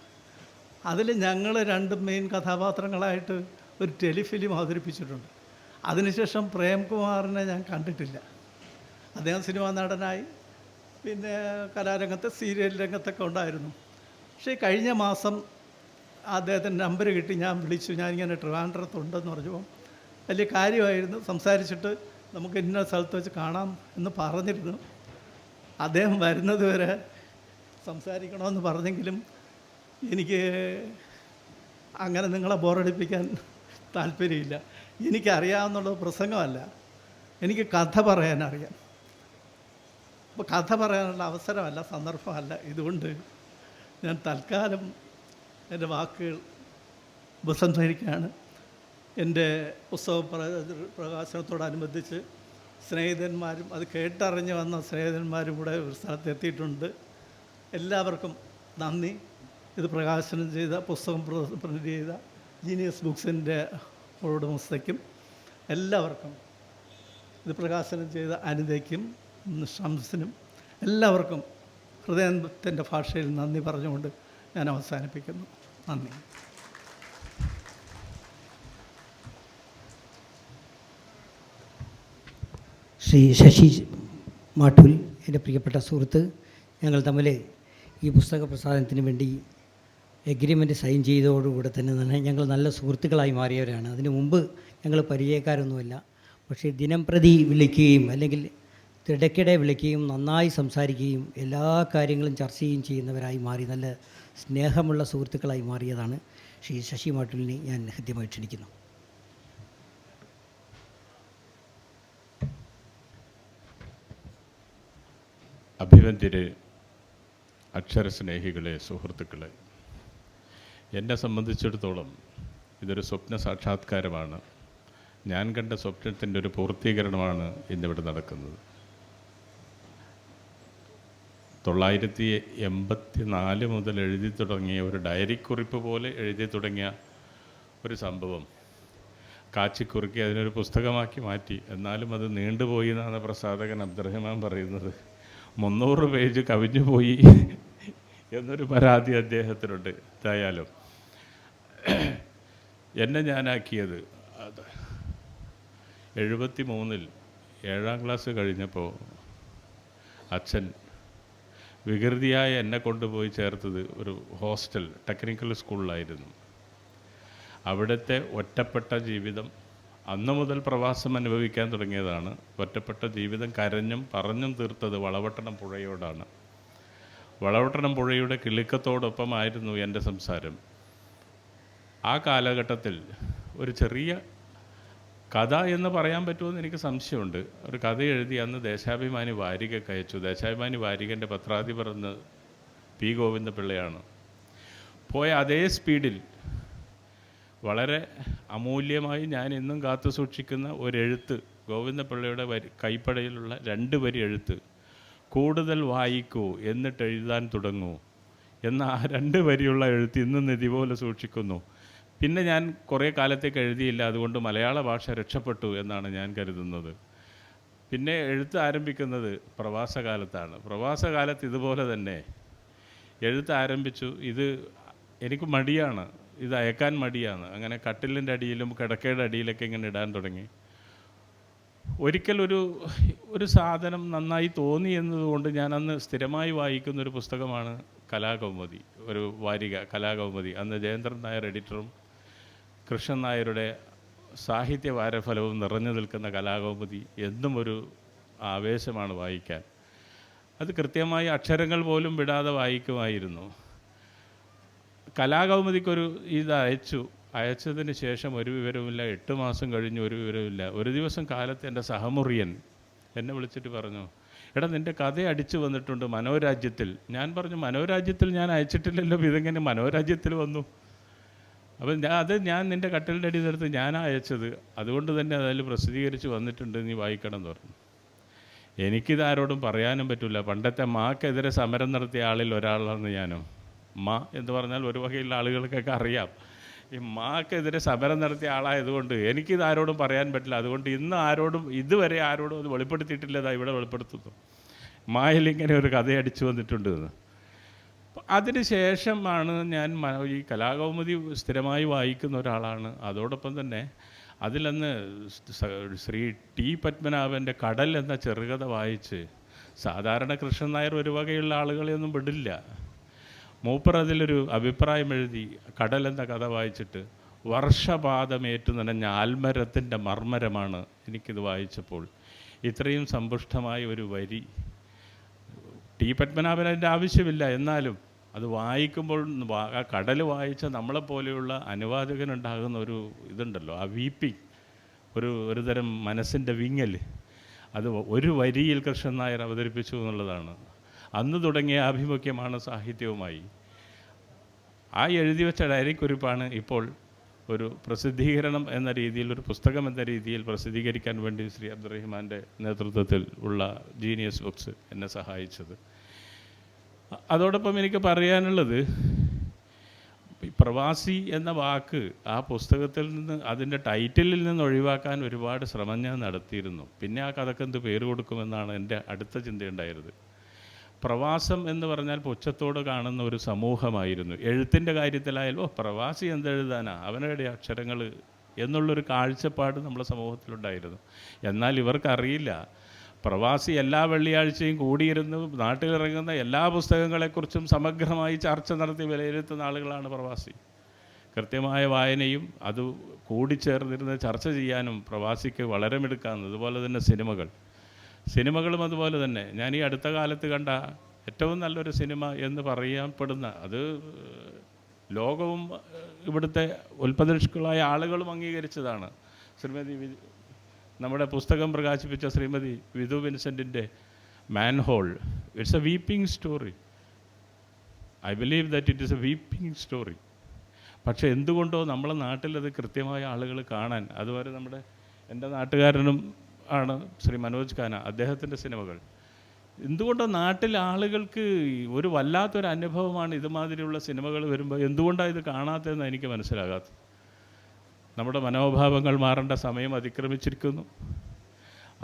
അതിൽ ഞങ്ങൾ 2 മെയിൻ കഥാപാത്രങ്ങളായിട്ട് ഒരു ടെലിഫിലിം അവതരിപ്പിച്ചിട്ടുണ്ട്. അതിനുശേഷം പ്രേംകുമാറിനെ ഞാൻ കണ്ടിട്ടില്ല. അദ്ദേഹം സിനിമാ നടനായി, പിന്നെ കലാരംഗത്ത് സീരിയൽ രംഗത്തൊക്കെ ഉണ്ടായിരുന്നു. പക്ഷേ കഴിഞ്ഞ മാസം അദ്ദേഹത്തിൻ്റെ നമ്പർ കിട്ടി, ഞാൻ വിളിച്ചു. ഞാനിങ്ങനെ ട്രിവാൻഡ്രത്തുണ്ടെന്ന് പറഞ്ഞപ്പോൾ വലിയ കാര്യമായിരുന്നു. സംസാരിച്ചിട്ട് നമുക്ക് ഇന്ന സ്ഥലത്ത് വെച്ച് കാണാം എന്ന് പറഞ്ഞിരുന്നു. അദ്ദേഹം വരുന്നത് വരെ സംസാരിക്കണമെന്ന് പറഞ്ഞെങ്കിലും എനിക്ക് അങ്ങനെ നിങ്ങളെ ബോറടിപ്പിക്കാൻ താല്പര്യമില്ല. എനിക്കറിയാവുന്നുള്ളത് പ്രസംഗമല്ല, എനിക്ക് കഥ പറയാനറിയാം. അപ്പോൾ കഥ പറയാനുള്ള അവസരമല്ല, സന്ദർഭമല്ല. ഇതുകൊണ്ട് ഞാൻ തൽക്കാലം എൻ്റെ വാക്കുകൾ ഉപസംഹരിക്കുകയാണ്. എൻ്റെ പുസ്തക പ്രകാശനത്തോടനുബന്ധിച്ച് സ്നേഹിതന്മാരും അത് കേട്ടറിഞ്ഞ് വന്ന സ്നേഹിതന്മാരും കൂടെ ഒരു സ്ഥലത്ത് എത്തിയിട്ടുണ്ട്. എല്ലാവർക്കും നന്ദി. ഇത് പ്രകാശനം ചെയ്ത, പുസ്തകം പ്രിൻ്റ് ചെയ്ത ജീനിയസ് ബുക്സിൻ്റെ ഉടമസ്ഥയ്ക്കും എല്ലാവർക്കും, ഇത് പ്രകാശനം ചെയ്ത അനിതയ്ക്കും ഷംസിനും എല്ലാവർക്കും ഹൃദയത്തിൻ്റെ ഭാഷയിൽ നന്ദി പറഞ്ഞുകൊണ്ട് ഞാൻ അവസാനിപ്പിക്കുന്നു. നന്ദി. ശ്രീ ശശി മാട്ടൂൽ, എൻ്റെ പ്രിയപ്പെട്ട സുഹൃത്ത്, ഞങ്ങൾ തമ്മിൽ ഈ പുസ്തക പ്രസാദനത്തിന് വേണ്ടി എഗ്രിമെൻറ്റ് സൈൻ ചെയ്തതോടുകൂടെ തന്നെ ഞങ്ങൾ നല്ല സുഹൃത്തുക്കളായി മാറിയവരാണ്. അതിനു മുമ്പ് ഞങ്ങൾ പരിചയക്കാരൊന്നുമല്ല. പക്ഷേ ദിനം പ്രതി വിളിക്കുകയും അല്ലെങ്കിൽ ഇടയ്ക്കിടെ വിളിക്കുകയും നന്നായി സംസാരിക്കുകയും എല്ലാ കാര്യങ്ങളും ചർച്ച ചെയ്യുന്നവരായി മാറി നല്ല സ്നേഹമുള്ള സുഹൃത്തുക്കളായി മാറിയതാണ് ശ്രീ ശശി മാട്ടൂലിനെ ഞാൻ ഹൃദ്യമായി ക്ഷണിക്കുന്നു. അഭിവന്ദ്യരെ, അക്ഷരസ്നേഹികളെ, സുഹൃത്തുക്കളെ, എന്നെ സംബന്ധിച്ചിടത്തോളം ഇതൊരു സ്വപ്ന സാക്ഷാത്കാരമാണ്. ഞാൻ കണ്ട സ്വപ്നത്തിൻ്റെ ഒരു പൂർത്തീകരണമാണ് ഇന്നിവിടെ നടക്കുന്നത്. 984 മുതൽ എഴുതി തുടങ്ങിയ ഒരു ഡയറിക്കുറിപ്പ് പോലെ എഴുതി തുടങ്ങിയ ഒരു സംഭവം കാച്ചിക്കുറുക്കി അതിനൊരു പുസ്തകമാക്കി മാറ്റി. എന്നാലും അത് നീണ്ടുപോയി എന്നാണ് പ്രസാധകൻ അബ്ദുറഹ്മാൻ പറയുന്നത്. 300 പേജ് കവിഞ്ഞു പോയി എന്നൊരു പരാതി അദ്ദേഹത്തിനുണ്ട്. എന്തായാലും എന്നെ ഞാനാക്കിയത് 73 7ാം ക്ലാസ് കഴിഞ്ഞപ്പോൾ അച്ഛൻ വികൃതിയായ എന്നെ കൊണ്ടുപോയി ചേർത്തത് ഒരു ഹോസ്റ്റൽ, ടെക്നിക്കൽ സ്കൂളിലായിരുന്നു. അവിടുത്തെ ഒറ്റപ്പെട്ട ജീവിതം, അന്ന് മുതൽ പ്രവാസം അനുഭവിക്കാൻ തുടങ്ങിയതാണ്. ഒറ്റപ്പെട്ട ജീവിതം കരഞ്ഞും പറഞ്ഞും തീർത്തത് വളവട്ടണം പുഴയോടാണ്. വളവട്ടണം പുഴയുടെ കിളിക്കത്തോടൊപ്പമായിരുന്നു എൻ്റെ സംസാരം. ആ കാലഘട്ടത്തിൽ ഒരു ചെറിയ കഥ എന്ന് പറയാൻ പറ്റുമെന്ന് എനിക്ക് സംശയമുണ്ട്. ഒരു കഥ എഴുതി അന്ന് ദേശാഭിമാനി വാരികയ്ക്ക് അയച്ചു. ദേശാഭിമാനി വാരികൻ്റെ പത്രാധിപർ എന്ന് പി ഗോവിന്ദപിള്ളയാണ്. പോയ അതേ സ്പീഡിൽ വളരെ അമൂല്യമായി ഞാൻ ഇന്നും കാത്തു സൂക്ഷിക്കുന്ന ഒരെഴുത്ത്, ഗോവിന്ദപിള്ളയുടെ കൈപ്പടയിലുള്ള 2 വരി എഴുത്ത്, കൂടുതൽ വായിക്കൂ എന്നിട്ട് എഴുതാൻ തുടങ്ങൂ എന്ന ആ 2 വരിയുള്ള എഴുത്ത് ഇന്നും നിധി പോലെ സൂക്ഷിക്കുന്നു. പിന്നെ ഞാൻ കുറേ കാലത്തേക്ക് എഴുതിയില്ല. അതുകൊണ്ട് മലയാള ഭാഷ രക്ഷപ്പെട്ടു എന്നാണ് ഞാൻ കരുതുന്നത്. പിന്നെ എഴുത്ത് ആരംഭിക്കുന്നത് പ്രവാസകാലത്താണ്. പ്രവാസകാലത്ത് ഇതുപോലെ തന്നെ എഴുത്ത് ആരംഭിച്ചു. ഇത് എനിക്ക് മടിയാണ്, ഇത് അയക്കാൻ മടിയാണ്. അങ്ങനെ കട്ടിലിൻ്റെ അടിയിലും കിടക്കയുടെ അടിയിലൊക്കെ ഇങ്ങനെ ഇടാൻ തുടങ്ങി. ഒരിക്കൽ ഒരു സാധനം നന്നായി തോന്നി എന്നതുകൊണ്ട് ഞാൻ അന്ന് സ്ഥിരമായി വായിക്കുന്നൊരു പുസ്തകമാണ് കലാകൗമുദി, ഒരു വാരിക കലാകൗമുദി. അന്ന് ജയേന്ദ്രൻ നായർ എഡിറ്ററും കൃഷ്ണൻ നായരുടെ സാഹിത്യ വാരഫലവും നിറഞ്ഞു നിൽക്കുന്ന കലാകൗമുദി എന്നും ഒരു ആവേശമാണ് വായിക്കാൻ. അത് കൃത്യമായി അക്ഷരങ്ങൾ പോലും വിടാതെ വായിക്കുമായിരുന്നു. കലാകൗമുദിക്കൊരു ഇത് അയച്ചതിന് ശേഷം ഒരു വിവരവുമില്ല. 8 മാസം കഴിഞ്ഞ് ഒരു വിവരവുമില്ല. ഒരു ദിവസം കാലത്ത് എൻ്റെ സഹമുറിയൻ എന്നെ വിളിച്ചിട്ട് പറഞ്ഞു, എടാ നിൻ്റെ കഥ അടിച്ചു വന്നിട്ടുണ്ട് മനോരാജ്യത്തിൽ. ഞാൻ പറഞ്ഞു, മനോരാജ്യത്തിൽ ഞാൻ അയച്ചിട്ടില്ലല്ലോ, ഇതെങ്ങനെ മനോരാജ്യത്തിൽ വന്നു? അപ്പം ഞാൻ നിൻ്റെ കട്ടിലിൻ്റെ അടി നിർത്ത് ഞാനാണ് അയച്ചത്, അതുകൊണ്ട് തന്നെ അതിൽ പ്രസിദ്ധീകരിച്ച് വന്നിട്ടുണ്ട്, നീ വായിക്കണം എന്ന് പറഞ്ഞു. എനിക്കിതാരോടും പറയാനും പറ്റില്ല. പണ്ടത്തെ മാക്കെതിരെ സമരം നടത്തിയ ആളിൽ ഒരാളാണ് ഞാനും. മാ എന്ന് പറഞ്ഞാൽ ഒരു വകയുള്ള ആളുകൾക്കൊക്കെ അറിയാം. ഈ മാക്കെതിരെ സമരം നടത്തിയ ആളായതുകൊണ്ട് എനിക്കിതാരോടും പറയാൻ പറ്റില്ല. അതുകൊണ്ട് ഇതുവരെ ആരോടും അത് വെളിപ്പെടുത്തിയിട്ടില്ലതാ ഇവിടെ വെളിപ്പെടുത്തുന്നു. മായിൽ ഇങ്ങനെ ഒരു കഥ അടിച്ചു വന്നിട്ടുണ്ട് എന്ന്. അതിന് ശേഷമാണ് ഞാൻ ഈ കലാകൗമുദി സ്ഥിരമായി വായിക്കുന്ന ഒരാളാണ്. അതോടൊപ്പം തന്നെ അതിലന്ന് ശ്രീ ടി പത്മനാഭൻ്റെ കടൽ എന്ന ചെറുകഥ വായിച്ച്, സാധാരണ കൃഷ്ണൻ നായർ ഒരു വകയുള്ള ആളുകളെയൊന്നും വിടില്ല. മൂപ്പർ അതിലൊരു അഭിപ്രായം എഴുതി. കടൽ എന്ന കഥ വായിച്ചിട്ട് വർഷപാതമേറ്റു നനഞ്ഞ ആൽമരത്തിൻ്റെ മർമ്മരമാണ് എനിക്കിത് വായിച്ചപ്പോൾ. ഇത്രയും സമ്പുഷ്ടമായ ഒരു വരി ടി പത്മനാഭൻ അതിൻ്റെ ആവശ്യമില്ല. എന്നാലും അത് വായിക്കുമ്പോൾ ആ കടൽ വായിച്ച നമ്മളെപ്പോലെയുള്ള അനുവാചകനുണ്ടാകുന്ന ഒരു ഇതുണ്ടല്ലോ, ആ വീപ്പിങ്, ഒരു തരം മനസ്സിൻ്റെ വിങ്ങൽ, അത് ഒരു വരിയിൽ കൃഷ്ണൻ നായർ അവതരിപ്പിച്ചു എന്നുള്ളതാണ്. അന്ന് തുടങ്ങിയ ആഭിമുഖ്യമാണ് സാഹിത്യവുമായി. ആ എഴുതി വെച്ച ഡയറിക്കുറിപ്പാണ് ഇപ്പോൾ ഒരു പ്രസിദ്ധീകരണം എന്ന രീതിയിൽ, ഒരു പുസ്തകം എന്ന രീതിയിൽ പ്രസിദ്ധീകരിക്കാൻ വേണ്ടി ശ്രീ അബ്ദുറഹിമാൻ്റെ നേതൃത്വത്തിൽ ഉള്ള ജീനിയസ് ബുക്സ് എന്നെ സഹായിച്ചത്. അതോടൊപ്പം എനിക്ക് പറയാനുള്ളത്, പ്രവാസി എന്ന വാക്ക് ആ പുസ്തകത്തിൽ നിന്ന്, അതിൻ്റെ ടൈറ്റിലിൽ നിന്ന് ഒഴിവാക്കാൻ ഒരുപാട് ശ്രമം ഞാൻ നടത്തിയിരുന്നു. പിന്നെ ആ കഥക്ക് എന്ത് പേര് കൊടുക്കുമെന്നാണ് എൻ്റെ അടുത്ത ചിന്തയുണ്ടായിരുന്നത്. പ്രവാസം എന്ന് പറഞ്ഞാൽ പുച്ഛത്തോട് കാണുന്ന ഒരു സമൂഹമായിരുന്നു. എഴുത്തിൻ്റെ കാര്യത്തിലായാലും പ്രവാസി എന്തെഴുതാനാ, അവനുടെ അക്ഷരങ്ങൾ എന്നുള്ളൊരു കാഴ്ചപ്പാട് നമ്മുടെ സമൂഹത്തിലുണ്ടായിരുന്നു. എന്നാൽ ഇവർക്കറിയില്ല, പ്രവാസി എല്ലാ വെള്ളിയാഴ്ചയും കൂടിയിരുന്ന് നാട്ടിലിറങ്ങുന്ന എല്ലാ പുസ്തകങ്ങളെക്കുറിച്ചും സമഗ്രമായി ചർച്ച നടത്തി വിലയിരുത്തുന്ന ആളുകളാണ് പ്രവാസി. കൃത്യമായ വായനയും അത് കൂടിച്ചേർന്നിരുന്ന് ചർച്ച ചെയ്യാനും പ്രവാസിക്ക് വളരെ മിടുക്കാണ്. അതുപോലെ തന്നെ സിനിമകളും അതുപോലെ തന്നെ. ഞാൻ ഈ അടുത്ത കാലത്ത് കണ്ട ഏറ്റവും നല്ലൊരു സിനിമ എന്ന് പറയപ്പെടുന്ന, അത് ലോകവും ഇവിടുത്തെ ഉൽപ്പതിഷ്കളായ ആളുകളും അംഗീകരിച്ചതാണ്, നമ്മുടെ പുസ്തകം പ്രകാശിപ്പിച്ച ശ്രീമതി വിധു വിൻസെൻറ്റിൻ്റെ manhole. It's a weeping story. I believe that it is a weeping story. പക്ഷേ എന്തുകൊണ്ടോ നമ്മളെ നാട്ടിലത് കൃത്യമായ ആളുകൾ കാണാൻ, അതുപോലെ എൻ്റെ നാട്ടുകാരനും ആണ് ശ്രീ മനോജ് ഖാന, അദ്ദേഹത്തിൻ്റെ സിനിമകൾ എന്തുകൊണ്ടോ നാട്ടിൽ ആളുകൾക്ക് ഒരു വല്ലാത്തൊരു അനുഭവമാണ്. ഇതുമാതിരിയുള്ള സിനിമകൾ വരുമ്പോൾ എന്തുകൊണ്ടാണ് ഇത് കാണാത്തതെന്ന് എനിക്ക് മനസ്സിലാകാത്തത്. നമ്മുടെ മനോഭാവങ്ങൾ മാറേണ്ട സമയം അതിക്രമിച്ചിരിക്കുന്നു.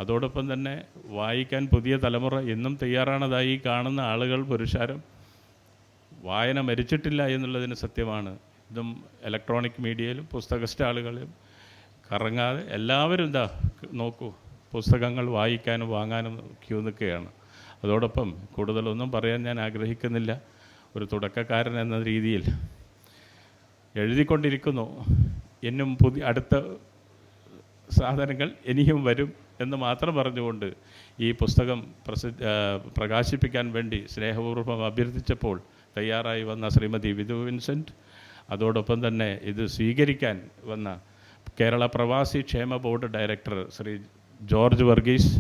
അതോടൊപ്പം തന്നെ വായിക്കാൻ പുതിയ തലമുറ എന്നും തയ്യാറാണതായി കാണുന്ന ആളുകൾ പുരുഷാരം. വായന മരിച്ചിട്ടില്ല എന്നുള്ളതിന് സത്യമാണ്. ഇതും ഇലക്ട്രോണിക് മീഡിയയിലും പുസ്തക സ്റ്റാളുകളിലും കറങ്ങാതെ എല്ലാവരും നോക്കൂ, പുസ്തകങ്ങൾ വായിക്കാനും വാങ്ങാനും ക്യൂ നിൽക്കുകയാണ്. അതോടൊപ്പം കൂടുതലൊന്നും പറയാൻ ഞാൻ ആഗ്രഹിക്കുന്നില്ല. ഒരു തുടക്കക്കാരൻ എന്ന രീതിയിൽ എഴുതിക്കൊണ്ടിരിക്കുന്നു. ഇന്നും അടുത്ത സാധനങ്ങൾ ഇനിയും വരും എന്ന് മാത്രം പറഞ്ഞുകൊണ്ട് ഈ പുസ്തകം പ്രകാശിപ്പിക്കാൻ വേണ്ടി സ്നേഹപൂർവ്വം അഭ്യർത്ഥിച്ചപ്പോൾ തയ്യാറായി വന്ന ശ്രീമതി വിധു വിൻസെൻറ്റ്, അതോടൊപ്പം തന്നെ ഇത് സ്വീകരിക്കാൻ വന്ന കേരള പ്രവാസി ക്ഷേമ ബോർഡ് ഡയറക്ടർ ശ്രീ ജോർജ് വർഗീസ്,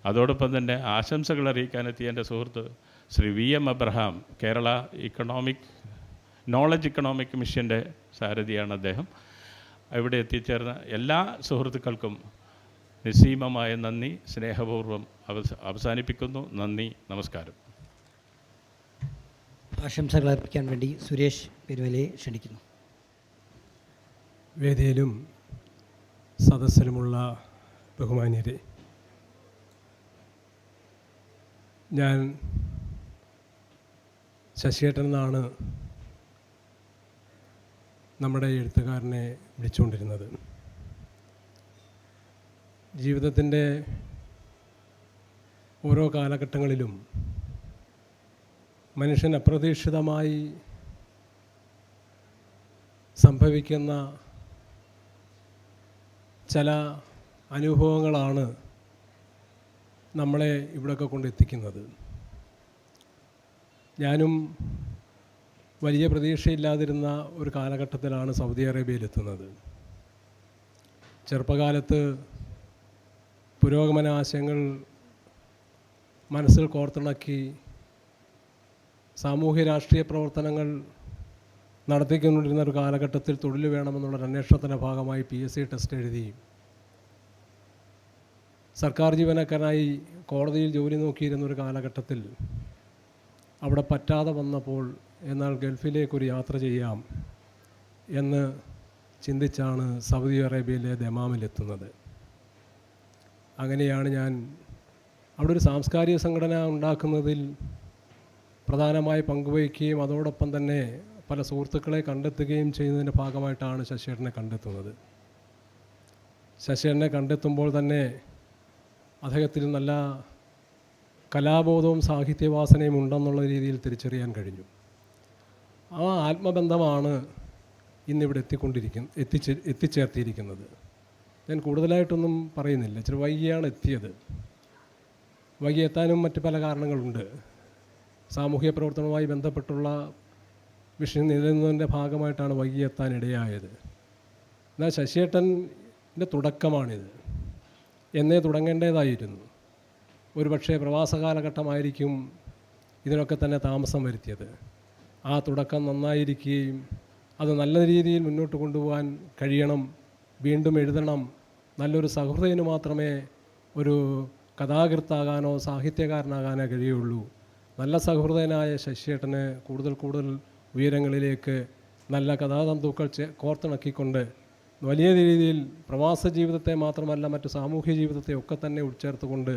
അതോടൊപ്പം തന്നെ ആശംസകൾ അറിയിക്കാനെത്തിയ എൻ്റെ സുഹൃത്ത് Shri VM Abraham, Kerala knowledge economic മിഷൻ്റെ സാരഥിയാണ് അദ്ദേഹം. ഇവിടെ എത്തിച്ചേർന്ന എല്ലാ സുഹൃത്തുക്കൾക്കും നിസ്സീമമായ നന്ദി സ്നേഹപൂർവ്വം അവസാനിപ്പിക്കുന്നു. നന്ദി, നമസ്കാരം. ആശംസകൾ അർപ്പിക്കാൻ വേണ്ടി സുരേഷ് പെരുവലയെ ക്ഷണിക്കുന്നു. വേദിയിലും സദസ്സിലുമുള്ള ബഹുമാന്യരെ, ഞാൻ ശശിയേട്ടൻ എന്നാണ് നമ്മുടെ എഴുത്തുകാരനെ വിളിച്ചുകൊണ്ടിരുന്നത്. ജീവിതത്തിൻ്റെ ഓരോ കാലഘട്ടങ്ങളിലും മനുഷ്യൻ അപ്രതീക്ഷിതമായി സംഭവിക്കുന്ന ചില അനുഭവങ്ങളാണ് നമ്മളെ ഇവിടെയൊക്കെ കൊണ്ടെത്തിക്കുന്നത്. ഞാനും വലിയ പ്രതീക്ഷയില്ലാതിരുന്ന ഒരു കാലഘട്ടത്തിലാണ് സൗദി അറേബ്യയിലെത്തുന്നത്. ചെറുപ്പകാലത്ത് പുരോഗമന ആശയങ്ങൾ മനസ്സിൽ കോർത്തിണക്കി സാമൂഹ്യ രാഷ്ട്രീയ പ്രവർത്തനങ്ങൾ നടത്തിക്കൊണ്ടിരുന്ന ഒരു കാലഘട്ടത്തിൽ തൊഴിൽ വേണമെന്നുള്ളൊരു അന്വേഷണത്തിൻ്റെ ഭാഗമായി PSC ടെസ്റ്റ് എഴുതി സർക്കാർ ജീവനക്കാരായി കോടതിയിൽ ജോലി നോക്കിയിരുന്നൊരു കാലഘട്ടത്തിൽ അവിടെ പറ്റാതെ വന്നപ്പോൾ എന്നാൽ ഗൾഫിലേക്കൊരു യാത്ര ചെയ്യാം എന്ന് ചിന്തിച്ചാണ് സൗദി അറേബ്യയിലെ ദമാമിലെത്തുന്നത്. അങ്ങനെയാണ് ഞാൻ അവിടെ ഒരു സാംസ്കാരിക സംഘടന ഉണ്ടാക്കുന്നതിൽ പ്രധാനമായി പങ്കുവയ്ക്കുകയും അതോടൊപ്പം തന്നെ പല സുഹൃത്തുക്കളെ കണ്ടെത്തുകയും ചെയ്യുന്നതിൻ്റെ ഭാഗമായിട്ടാണ് ശശിയേട്ടനെ കണ്ടെത്തുന്നത്. ശശിയേട്ടനെ കണ്ടെത്തുമ്പോൾ തന്നെ അദ്ദേഹത്തിൽ നല്ല കലാബോധവും സാഹിത്യവാസനയും ഉണ്ടെന്നുള്ള രീതിയിൽ തിരിച്ചറിയാൻ കഴിഞ്ഞു. ആ ആത്മബന്ധമാണ് ഇന്നിവിടെ എത്തിച്ചേർത്തിയിരിക്കുന്നത്. ഞാൻ കൂടുതലായിട്ടൊന്നും പറയുന്നില്ല. ഇച്ചിരി വൈകിയാണ് എത്തിയത്. വൈകി എത്താനും മറ്റ് പല കാരണങ്ങളുണ്ട്. സാമൂഹ്യ പ്രവർത്തനവുമായി ബന്ധപ്പെട്ടുള്ള വിഷയം നിലനിന്നതിൻ്റെ ഭാഗമായിട്ടാണ് വൈകി എത്താനിടയായത്. എന്നാൽ ശശിയേട്ടൻ്റെ തുടക്കമാണിത്. എന്നേ തുടങ്ങേണ്ടതായിരുന്നു. ഒരുപക്ഷെ പ്രവാസ കാലഘട്ടമായിരിക്കും ഇതിനൊക്കെ തന്നെ താമസം വരുത്തിയത്. ആ തുടക്കം നന്നായിരിക്കുകയും അത് നല്ല രീതിയിൽ മുന്നോട്ട് കൊണ്ടുപോകാൻ കഴിയണം. വീണ്ടും എഴുതണം. നല്ലൊരു സഹൃദയന് മാത്രമേ ഒരു കഥാകൃത്താകാനോ സാഹിത്യകാരനാകാനോ കഴിയുള്ളൂ. നല്ല സഹൃദയനായ ശശിയേട്ടന് കൂടുതൽ ഉയരങ്ങളിലേക്ക് നല്ല കഥാതന്തുക്കൾ കോർത്തിണക്കിക്കൊണ്ട് വലിയ രീതിയിൽ പ്രവാസ ജീവിതത്തെ മാത്രമല്ല മറ്റു സാമൂഹ്യ ജീവിതത്തെ ഒക്കെ തന്നെ ഉൾച്ചേർത്തുകൊണ്ട്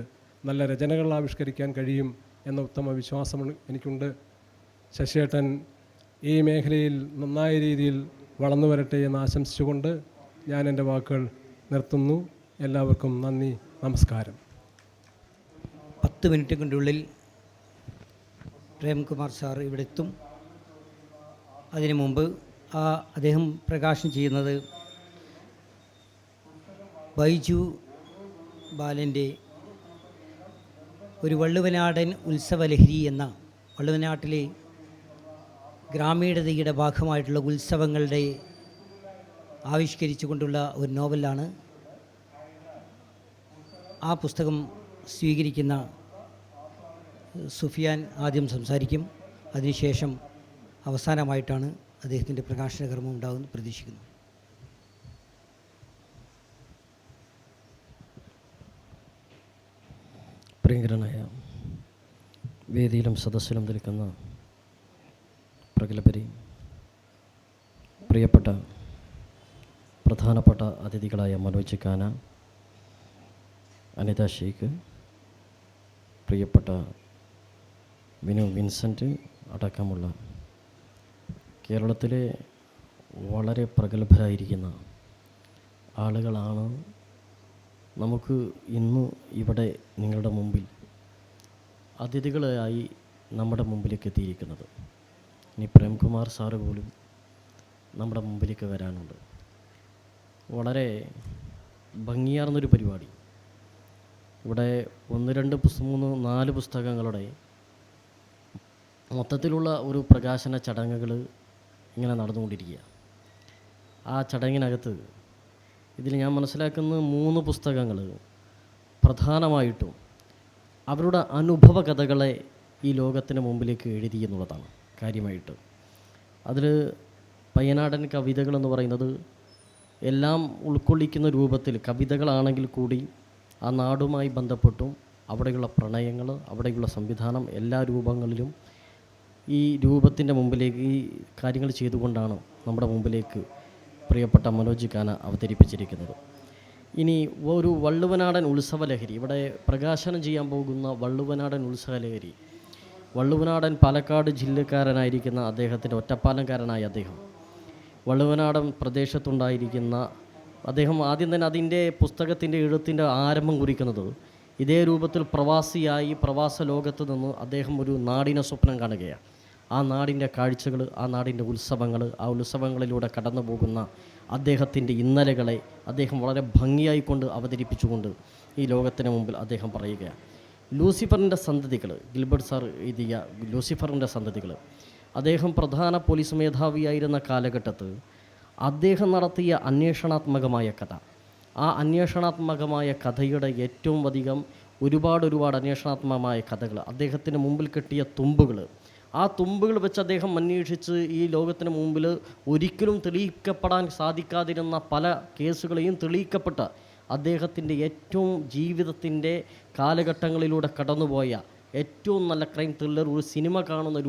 നല്ല രചനകൾ ആവിഷ്കരിക്കാൻ കഴിയും എന്ന ഉത്തമ വിശ്വാസം എനിക്കുണ്ട്. ശശിയേട്ടൻ ഈ മേഖലയിൽ നന്നായ രീതിയിൽ വളർന്നു വരട്ടെ എന്ന് ആശംസിച്ചുകൊണ്ട് ഞാൻ എൻ്റെ വാക്കുകൾ നിർത്തുന്നു. എല്ലാവർക്കും നന്ദി, നമസ്കാരം. 10 മിനിറ്റിനുള്ളിൽ പ്രേംകുമാർ സാർ ഇവിടെ എത്തും. അതിനു മുമ്പ് അദ്ദേഹം പ്രകാശനം ചെയ്യുന്നത് ബൈജു ബാലൻ്റെ ഒരു വള്ളുവനാടൻ ഉത്സവലഹരി എന്ന വള്ളുവനാട്ടിലെ ഗ്രാമീണതയുടെ ഭാഗമായിട്ടുള്ള ഉത്സവങ്ങളുടെ ആവിഷ്കരിച്ചുകൊണ്ടുള്ള ഒരു നോവലാണ്. ആ പുസ്തകം സ്വീകരിക്കുന്ന സുഫിയാൻ ആദ്യം സംസാരിക്കും. അതിനുശേഷം അവസാനമായിട്ടാണ് അദ്ദേഹത്തിൻ്റെ പ്രകാശന കർമ്മം ഉണ്ടാകുമെന്ന് പ്രതീക്ഷിക്കുന്നു. പ്രിയങ്കരനായ വേദിയിലും സദസ്സിലും നിൽക്കുന്ന പ്രഗത്ഭരെ, പ്രിയപ്പെട്ട പ്രധാനപ്പെട്ട അതിഥികളായ മനോജ് കാന, അനിത ഷെയ്ഖ്, പ്രിയപ്പെട്ട വിനു വിൻസെൻ്റ് അടക്കമുള്ള കേരളത്തിലെ വളരെ പ്രഗത്ഭരായിരിക്കുന്ന ആളുകളാണ് നമുക്ക് ഇന്ന് ഇവിടെ നിങ്ങളുടെ മുമ്പിൽ അതിഥികളായി നമ്മുടെ മുമ്പിലേക്ക് എത്തിയിരിക്കുന്നത്. ഇനി പ്രേംകുമാർ സാറ് പോലും നമ്മുടെ മുമ്പിലേക്ക് വരാനുണ്ട്. വളരെ ഭംഗിയാർന്നൊരു പരിപാടി. ഇവിടെ 1, 2, 3, 4 പുസ്തകങ്ങളുടെ മൊത്തത്തിലുള്ള ഒരു പ്രകാശന ചടങ്ങുകൾ ഇങ്ങനെ നടന്നുകൊണ്ടിരിക്കുക. ആ ചടങ്ങിനകത്ത് ഇതിൽ ഞാൻ മനസ്സിലാക്കുന്ന 3 പുസ്തകങ്ങൾ പ്രധാനമായിട്ടും അവരുടെ അനുഭവ കഥകളെ ഈ ലോകത്തിന് മുമ്പിലേക്ക് എഴുതി എന്നുള്ളതാണ് കാര്യമായിട്ട്. അതിൽ പയ്യനാടൻ കവിതകളെന്ന് പറയുന്നത് എല്ലാം ഉൾക്കൊള്ളിക്കുന്ന രൂപത്തിൽ കവിതകളാണെങ്കിൽ കൂടി ആ നാടുമായി ബന്ധപ്പെട്ടും അവിടെയുള്ള പ്രണയങ്ങൾ, അവിടെയുള്ള സംവിധാനം എല്ലാ രൂപങ്ങളിലും ഈ രൂപത്തിൻ്റെ മുമ്പിലേക്ക് ഈ കാര്യങ്ങൾ ചെയ്തുകൊണ്ടാണ് നമ്മുടെ മുമ്പിലേക്ക് പ്രിയപ്പെട്ട മനോജ് കാന അവതരിപ്പിച്ചിരിക്കുന്നത്. ഇനി ഒരു വള്ളുവനാടൻ ഉത്സവലഹരി, ഇവിടെ പ്രകാശനം ചെയ്യാൻ പോകുന്ന വള്ളുവനാടൻ ഉത്സവലഹരി, വള്ളുവനാടൻ പാലക്കാട് ജില്ലക്കാരനായിരിക്കുന്ന അദ്ദേഹത്തിൻ്റെ ഒറ്റപ്പാലംകാരനായ അദ്ദേഹം വള്ളുവനാടൻ പ്രദേശത്തുണ്ടായിരിക്കുന്ന അദ്ദേഹം ആദ്യം തന്നെ അതിൻ്റെ പുസ്തകത്തിൻ്റെ എഴുത്തിൻ്റെ ആരംഭം കുറിക്കുന്നത് ഇതേ രൂപത്തിൽ പ്രവാസിയായി പ്രവാസ ലോകത്ത് നിന്ന് അദ്ദേഹം ഒരു നാടിനെ സ്വപ്നം കാണുകയാണ്. ആ നാടിൻ്റെ കാഴ്ചകൾ, ആ നാടിൻ്റെ ഉത്സവങ്ങൾ, ആ ഉത്സവങ്ങളിലൂടെ കടന്നു പോകുന്ന അദ്ദേഹത്തിൻ്റെ ഇന്നലകളെ അദ്ദേഹം വളരെ ഭംഗിയായിക്കൊണ്ട് അവതരിപ്പിച്ചുകൊണ്ട് ഈ ലോകത്തിന് മുമ്പിൽ അദ്ദേഹം പറയുകയാണ്. ലൂസിഫറിൻ്റെ സന്തതികൾ, ഗിൽബർട്ട് സാർ എഴുതിയ ലൂസിഫറിൻ്റെ സന്തതികൾ, അദ്ദേഹം പ്രധാന പോലീസ് മേധാവിയായിരുന്ന കാലഘട്ടത്ത് അദ്ദേഹം നടത്തിയ അന്വേഷണാത്മകമായ കഥ, ആ അന്വേഷണാത്മകമായ കഥയുടെ ഏറ്റവും അധികം ഒരുപാട് അന്വേഷണാത്മകമായ കഥകൾ, അദ്ദേഹത്തിന് മുമ്പിൽ കിട്ടിയ തുമ്പുകൾ, ആ തുമ്പുകൾ വെച്ച് അദ്ദേഹം അന്വേഷിച്ച് ഈ ലോകത്തിന് മുമ്പിൽ ഒരിക്കലും തെളിയിക്കപ്പെടാൻ സാധിക്കാതിരുന്ന പല കേസുകളെയും തെളിയിക്കപ്പെട്ട അദ്ദേഹത്തിൻ്റെ ഏറ്റവും ജീവിതത്തിൻ്റെ കാലഘട്ടങ്ങളിലൂടെ കടന്നുപോയ ഏറ്റവും നല്ല ക്രൈം ത്രില്ലർ ഒരു സിനിമ കാണുന്ന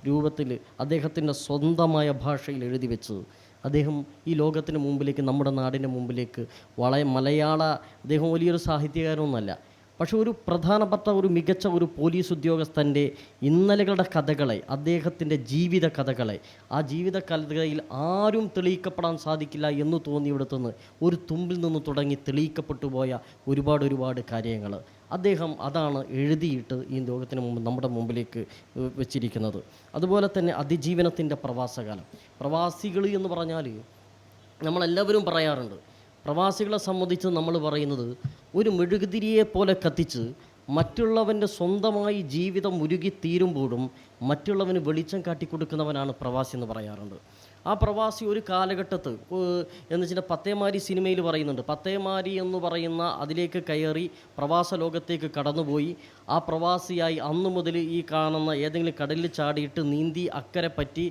രൂപത്തിൽ അദ്ദേഹത്തിൻ്റെ സ്വന്തമായ ഭാഷയിൽ എഴുതി വെച്ച് അദ്ദേഹം ഈ ലോകത്തിന് മുമ്പിലേക്ക്, നമ്മുടെ നാടിൻ്റെ മുമ്പിലേക്ക് അദ്ദേഹം വലിയൊരു സാഹിത്യകാരനൊന്നുമല്ല, പക്ഷെ ഒരു പ്രധാനപ്പെട്ട ഒരു മികച്ച ഒരു പോലീസ് ഉദ്യോഗസ്ഥൻ്റെ ഇന്നലകളുടെ കഥകളെ, അദ്ദേഹത്തിൻ്റെ ജീവിത കഥകളെ, ആ ജീവിത കഥയിൽ ആരും തെളിയിക്കപ്പെടാൻ സാധിക്കില്ല എന്ന് തോന്നിയിടത്തുനിന്ന് ഒരു തുമ്പിൽ നിന്ന് തുടങ്ങി തെളിയിക്കപ്പെട്ടു പോയ ഒരുപാട് കാര്യങ്ങൾ അദ്ദേഹം അതാണ് എഴുതിയിട്ട് ഈ ലോകത്തിന് മുമ്പ് നമ്മുടെ മുമ്പിലേക്ക് വെച്ചിരിക്കുന്നത്. അതുപോലെ തന്നെ അതിജീവനത്തിൻ്റെ പ്രവാസകാലം. പ്രവാസികൾ എന്ന് പറഞ്ഞാൽ നമ്മളെല്ലാവരും പറയാറുണ്ട്, പ്രവാസികളെ സംബന്ധിച്ച് നമ്മൾ പറയുന്നത് ഒരു മെഴുകുതിരിയെ പോലെ കത്തിച്ച് മറ്റുള്ളവൻ്റെ സ്വന്തമായി ജീവിതം ഉരുകിത്തീരുമ്പോഴും മറ്റുള്ളവന് വെളിച്ചം കാട്ടിക്കൊടുക്കുന്നവനാണ് പ്രവാസി എന്ന് പറയാറുണ്ട്. ആ പ്രവാസി ഒരു കാലഘട്ടത്ത് എന്ന് വെച്ചാൽ പത്തേമാരി സിനിമയിൽ പറയുന്നുണ്ട്, പത്തേമാരി എന്ന് പറയുന്ന അതിലേക്ക് കയറി പ്രവാസ ലോകത്തേക്ക് കടന്നുപോയി ആ പ്രവാസിയായി അന്നു മുതൽ ഈ കാണുന്ന ഏതെങ്കിലും കടലിൽ ചാടിയിട്ട് നീന്തി അക്കരെ പറ്റി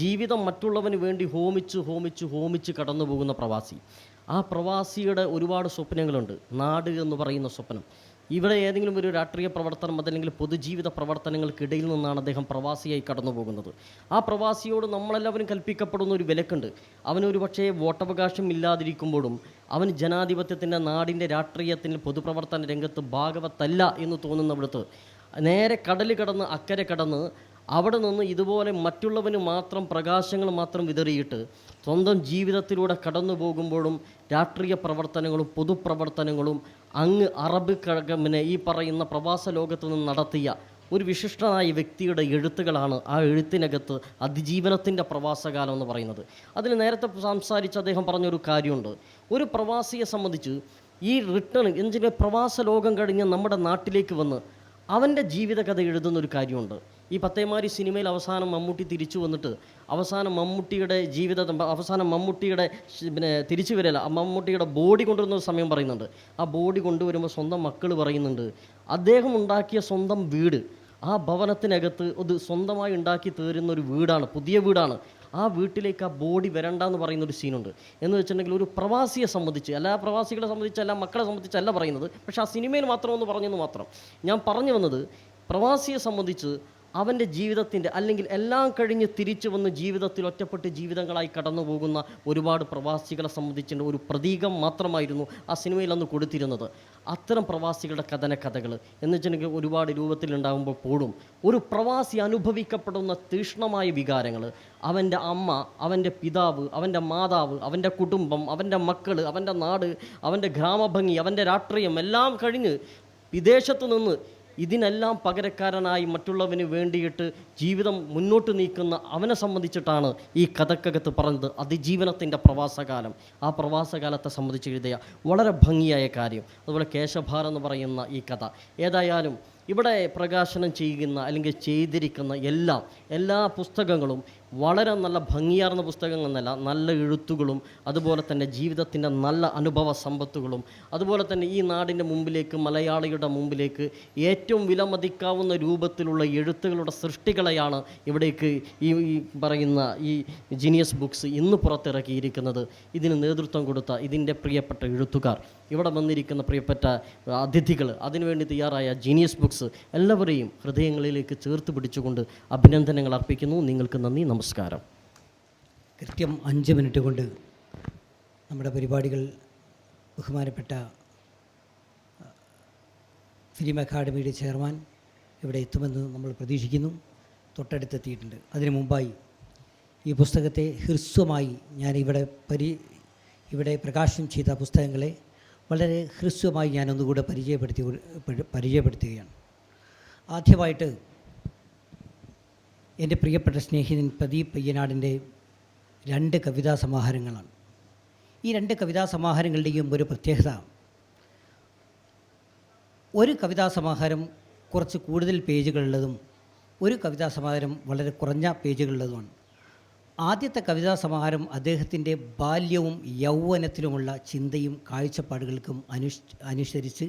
ജീവിതം മറ്റുള്ളവന് വേണ്ടി ഹോമിച്ച് കടന്നു പോകുന്ന പ്രവാസി. ആ പ്രവാസിയുടെ ഒരുപാട് സ്വപ്നങ്ങളുണ്ട്. നാട് എന്ന് പറയുന്ന സ്വപ്നം, ഇവിടെ ഏതെങ്കിലും ഒരു രാഷ്ട്രീയ പ്രവർത്തനം അതല്ലെങ്കിൽ പൊതുജീവിത പ്രവർത്തനങ്ങൾക്കിടയിൽ നിന്നാണ് അദ്ദേഹം പ്രവാസിയായി കടന്നു പോകുന്നത്. ആ പ്രവാസിയോട് നമ്മളെല്ലാവരും കൽപ്പിക്കപ്പെടുന്ന ഒരു വിലക്കുണ്ട്. അവനൊരു പക്ഷേ വോട്ടവകാശം ഇല്ലാതിരിക്കുമ്പോഴും അവൻ ജനാധിപത്യത്തിൻ്റെ, നാടിൻ്റെ രാഷ്ട്രീയത്തിൻ്റെ, പൊതുപ്രവർത്തന രംഗത്ത് ഭാഗവത്തല്ല എന്ന് തോന്നുന്നിടത്ത് നേരെ കടൽ കടന്ന് അക്കരെ കടന്ന് അവിടെ നിന്ന് ഇതുപോലെ മറ്റുള്ളവന് മാത്രം പ്രകാശങ്ങൾ മാത്രം വിതറിയിട്ട് സ്വന്തം ജീവിതത്തിലൂടെ കടന്നു പോകുമ്പോഴും രാഷ്ട്രീയ പ്രവർത്തനങ്ങളും പൊതുപ്രവർത്തനങ്ങളും അങ്ങ് അറബ് ഈ പറയുന്ന പ്രവാസ ലോകത്ത് നിന്ന് നടത്തിയ ഒരു വിശിഷ്ടനായ വ്യക്തിയുടെ എഴുത്തുകളാണ് ആ എഴുത്തിനകത്ത് അതിജീവനത്തിൻ്റെ പ്രവാസകാലം എന്ന് പറയുന്നത്. അതിൽ നേരത്തെ സംസാരിച്ച് അദ്ദേഹം പറഞ്ഞൊരു കാര്യമുണ്ട്. ഒരു പ്രവാസിയെ സംബന്ധിച്ച് ഈ റിട്ടേൺ എന്തിന് പ്രവാസ ലോകം കഴിഞ്ഞ് നമ്മുടെ നാട്ടിലേക്ക് വന്ന് അവൻ്റെ ജീവിതകഥ എഴുതുന്നൊരു കാര്യമുണ്ട്. ഈ പത്തേമാരി സിനിമയിൽ അവസാനം മമ്മൂട്ടി തിരിച്ചു വന്നിട്ട് അവസാനം മമ്മൂട്ടിയുടെ തിരിച്ചു വരില്ല, മമ്മൂട്ടിയുടെ ബോഡി കൊണ്ടുവരുന്ന സമയം പറയുന്നുണ്ട്. ആ ബോഡി കൊണ്ടുവരുമ്പോൾ സ്വന്തം മക്കൾ പറയുന്നുണ്ട് അദ്ദേഹം ഉണ്ടാക്കിയ സ്വന്തം വീട്, ആ ഭവനത്തിനകത്ത് അത് സ്വന്തമായി ഉണ്ടാക്കി തീരുന്ന ഒരു വീടാണ്, പുതിയ വീടാണ്. ആ വീട്ടിലേക്ക് ആ ബോഡി വരണ്ടെന്ന് പറയുന്നൊരു സീനുണ്ട്. എന്ന് വെച്ചിട്ടുണ്ടെങ്കിൽ ഒരു പ്രവാസിയെ സംബന്ധിച്ച്, എല്ലാ പ്രവാസികളെ സംബന്ധിച്ച്, എല്ലാ മക്കളെ സംബന്ധിച്ചല്ല പറയുന്നത്, പക്ഷേ ആ സിനിമയിൽ മാത്രമെന്ന് പറഞ്ഞെന്ന് മാത്രം. ഞാൻ പറഞ്ഞു വന്നത് പ്രവാസിയെ സംബന്ധിച്ച് അവൻ്റെ ജീവിതത്തിൻ്റെ അല്ലെങ്കിൽ എല്ലാം കഴിഞ്ഞ് തിരിച്ചു വന്ന് ജീവിതത്തിൽ ഒറ്റപ്പെട്ട് ജീവിതങ്ങളായി കടന്നു പോകുന്ന ഒരുപാട് പ്രവാസികളെ സംബന്ധിച്ചിട്ട് ഒരു പ്രതീകം മാത്രമായിരുന്നു ആ സിനിമയിൽ അന്ന് കൊടുത്തിരുന്നത്. അത്തരം പ്രവാസികളുടെ കഥകൾ എന്ന് വെച്ചിട്ടുണ്ടെങ്കിൽ ഒരുപാട് രൂപത്തിലുണ്ടാകുമ്പോൾ പോലും ഒരു പ്രവാസി അനുഭവിക്കപ്പെടുന്ന തീക്ഷ്ണമായ വികാരങ്ങൾ, അവൻ്റെ അമ്മ, അവൻ്റെ പിതാവ്, അവൻ്റെ മാതാവ്, അവൻ്റെ കുടുംബം, അവൻ്റെ മക്കൾ, അവൻ്റെ നാട്, അവൻ്റെ ഗ്രാമഭംഗി, അവൻ്റെ രാഷ്ട്രീയം എല്ലാം കഴിഞ്ഞ് വിദേശത്ത് നിന്ന് ഇതിനെല്ലാം പകരക്കാരനായി മറ്റുള്ളവന് വേണ്ടിയിട്ട് ജീവിതം മുന്നോട്ട് നീക്കുന്ന അവനെ സംബന്ധിച്ചിട്ടാണ് ഈ കഥക്കകത്ത് പറഞ്ഞത് അതിജീവനത്തിൻ്റെ പ്രവാസകാലം. ആ പ്രവാസകാലത്തെ സംബന്ധിച്ച് എഴുതിയ വളരെ ഭംഗിയായ കാര്യം. അതുപോലെ കേശഭാര എന്ന് പറയുന്ന ഈ കഥ ഏതായാലും ഇവിടെ പ്രകാശനം ചെയ്യുന്ന അല്ലെങ്കിൽ ചെയ്തിരിക്കുന്ന എല്ലാ പുസ്തകങ്ങളും വളരെ നല്ല ഭംഗിയാർന്ന പുസ്തകങ്ങളെന്നല്ല, നല്ല എഴുത്തുകളും അതുപോലെ തന്നെ ജീവിതത്തിൻ്റെ നല്ല അനുഭവ സമ്പത്തുകളും അതുപോലെ തന്നെ ഈ നാടിൻ്റെ മുമ്പിലേക്ക്, മലയാളിയുടെ മുമ്പിലേക്ക് ഏറ്റവും വിലമതിക്കാവുന്ന രൂപത്തിലുള്ള എഴുത്തുകളുടെ സൃഷ്ടികളെയാണ് ഇവിടേക്ക് ഈ പറയുന്ന ഈ ജീനിയസ് ബുക്സ് ഇന്ന് പുറത്തിറക്കിയിരിക്കുന്നത്. ഇതിന് നേതൃത്വം കൊടുത്ത ഇതിൻ്റെ പ്രിയപ്പെട്ട എഴുത്തുകാർ, ഇവിടെ വന്നിരിക്കുന്ന പ്രിയപ്പെട്ട അതിഥികൾ, അതിനുവേണ്ടി തയ്യാറായ ജീനിയസ് ബുക്സ് എല്ലാവരെയും ഹൃദയങ്ങളിലേക്ക് ചേർത്ത് പിടിച്ചുകൊണ്ട് അഭിനന്ദനങ്ങൾ അർപ്പിക്കുന്നു. നിങ്ങൾക്ക് നന്ദി, നമസ്കാരം. കൃത്യം 5 മിനിറ്റ് കൊണ്ട് നമ്മുടെ പരിപാടികൾ ബഹുമാനപ്പെട്ട ഫിലിം അക്കാദമിയുടെ ചെയർമാൻ ഇവിടെ എത്തുമെന്ന് നമ്മൾ പ്രതീക്ഷിക്കുന്നു. തൊട്ടടുത്തെത്തിയിട്ടുണ്ട്. അതിനു മുമ്പായി ഈ പുസ്തകത്തെ ഹ്രസ്വമായി ഞാൻ ഇവിടെ ഇവിടെ പ്രകാശനം ചെയ്ത പുസ്തകങ്ങളെ വളരെ ഹ്രസ്വമായി ഞാനൊന്നുകൂടെ പരിചയപ്പെടുത്തുകയാണ്. ആദ്യമായിട്ട് എൻ്റെ പ്രിയപ്പെട്ട സ്നേഹിതൻ പ്രദീപ് പയ്യനാടിൻ്റെ 2 കവിതാ സമാഹാരങ്ങളാണ്. ഈ 2 കവിതാ സമാഹാരങ്ങളുടെയും ഒരു പ്രത്യേകത, ഒരു കവിതാ സമാഹാരം കുറച്ച് കൂടുതൽ പേജുകളുള്ളതും ഒരു കവിതാ സമാഹാരം വളരെ കുറഞ്ഞ പേജുകളുള്ളതുമാണ്. ആദ്യത്തെ കവിതാ സമാഹാരം അദ്ദേഹത്തിൻ്റെ ബാല്യവും യൗവനത്തിലുമുള്ള ചിന്തയും കാഴ്ചപ്പാടുകൾക്കും അനുസരിച്ച്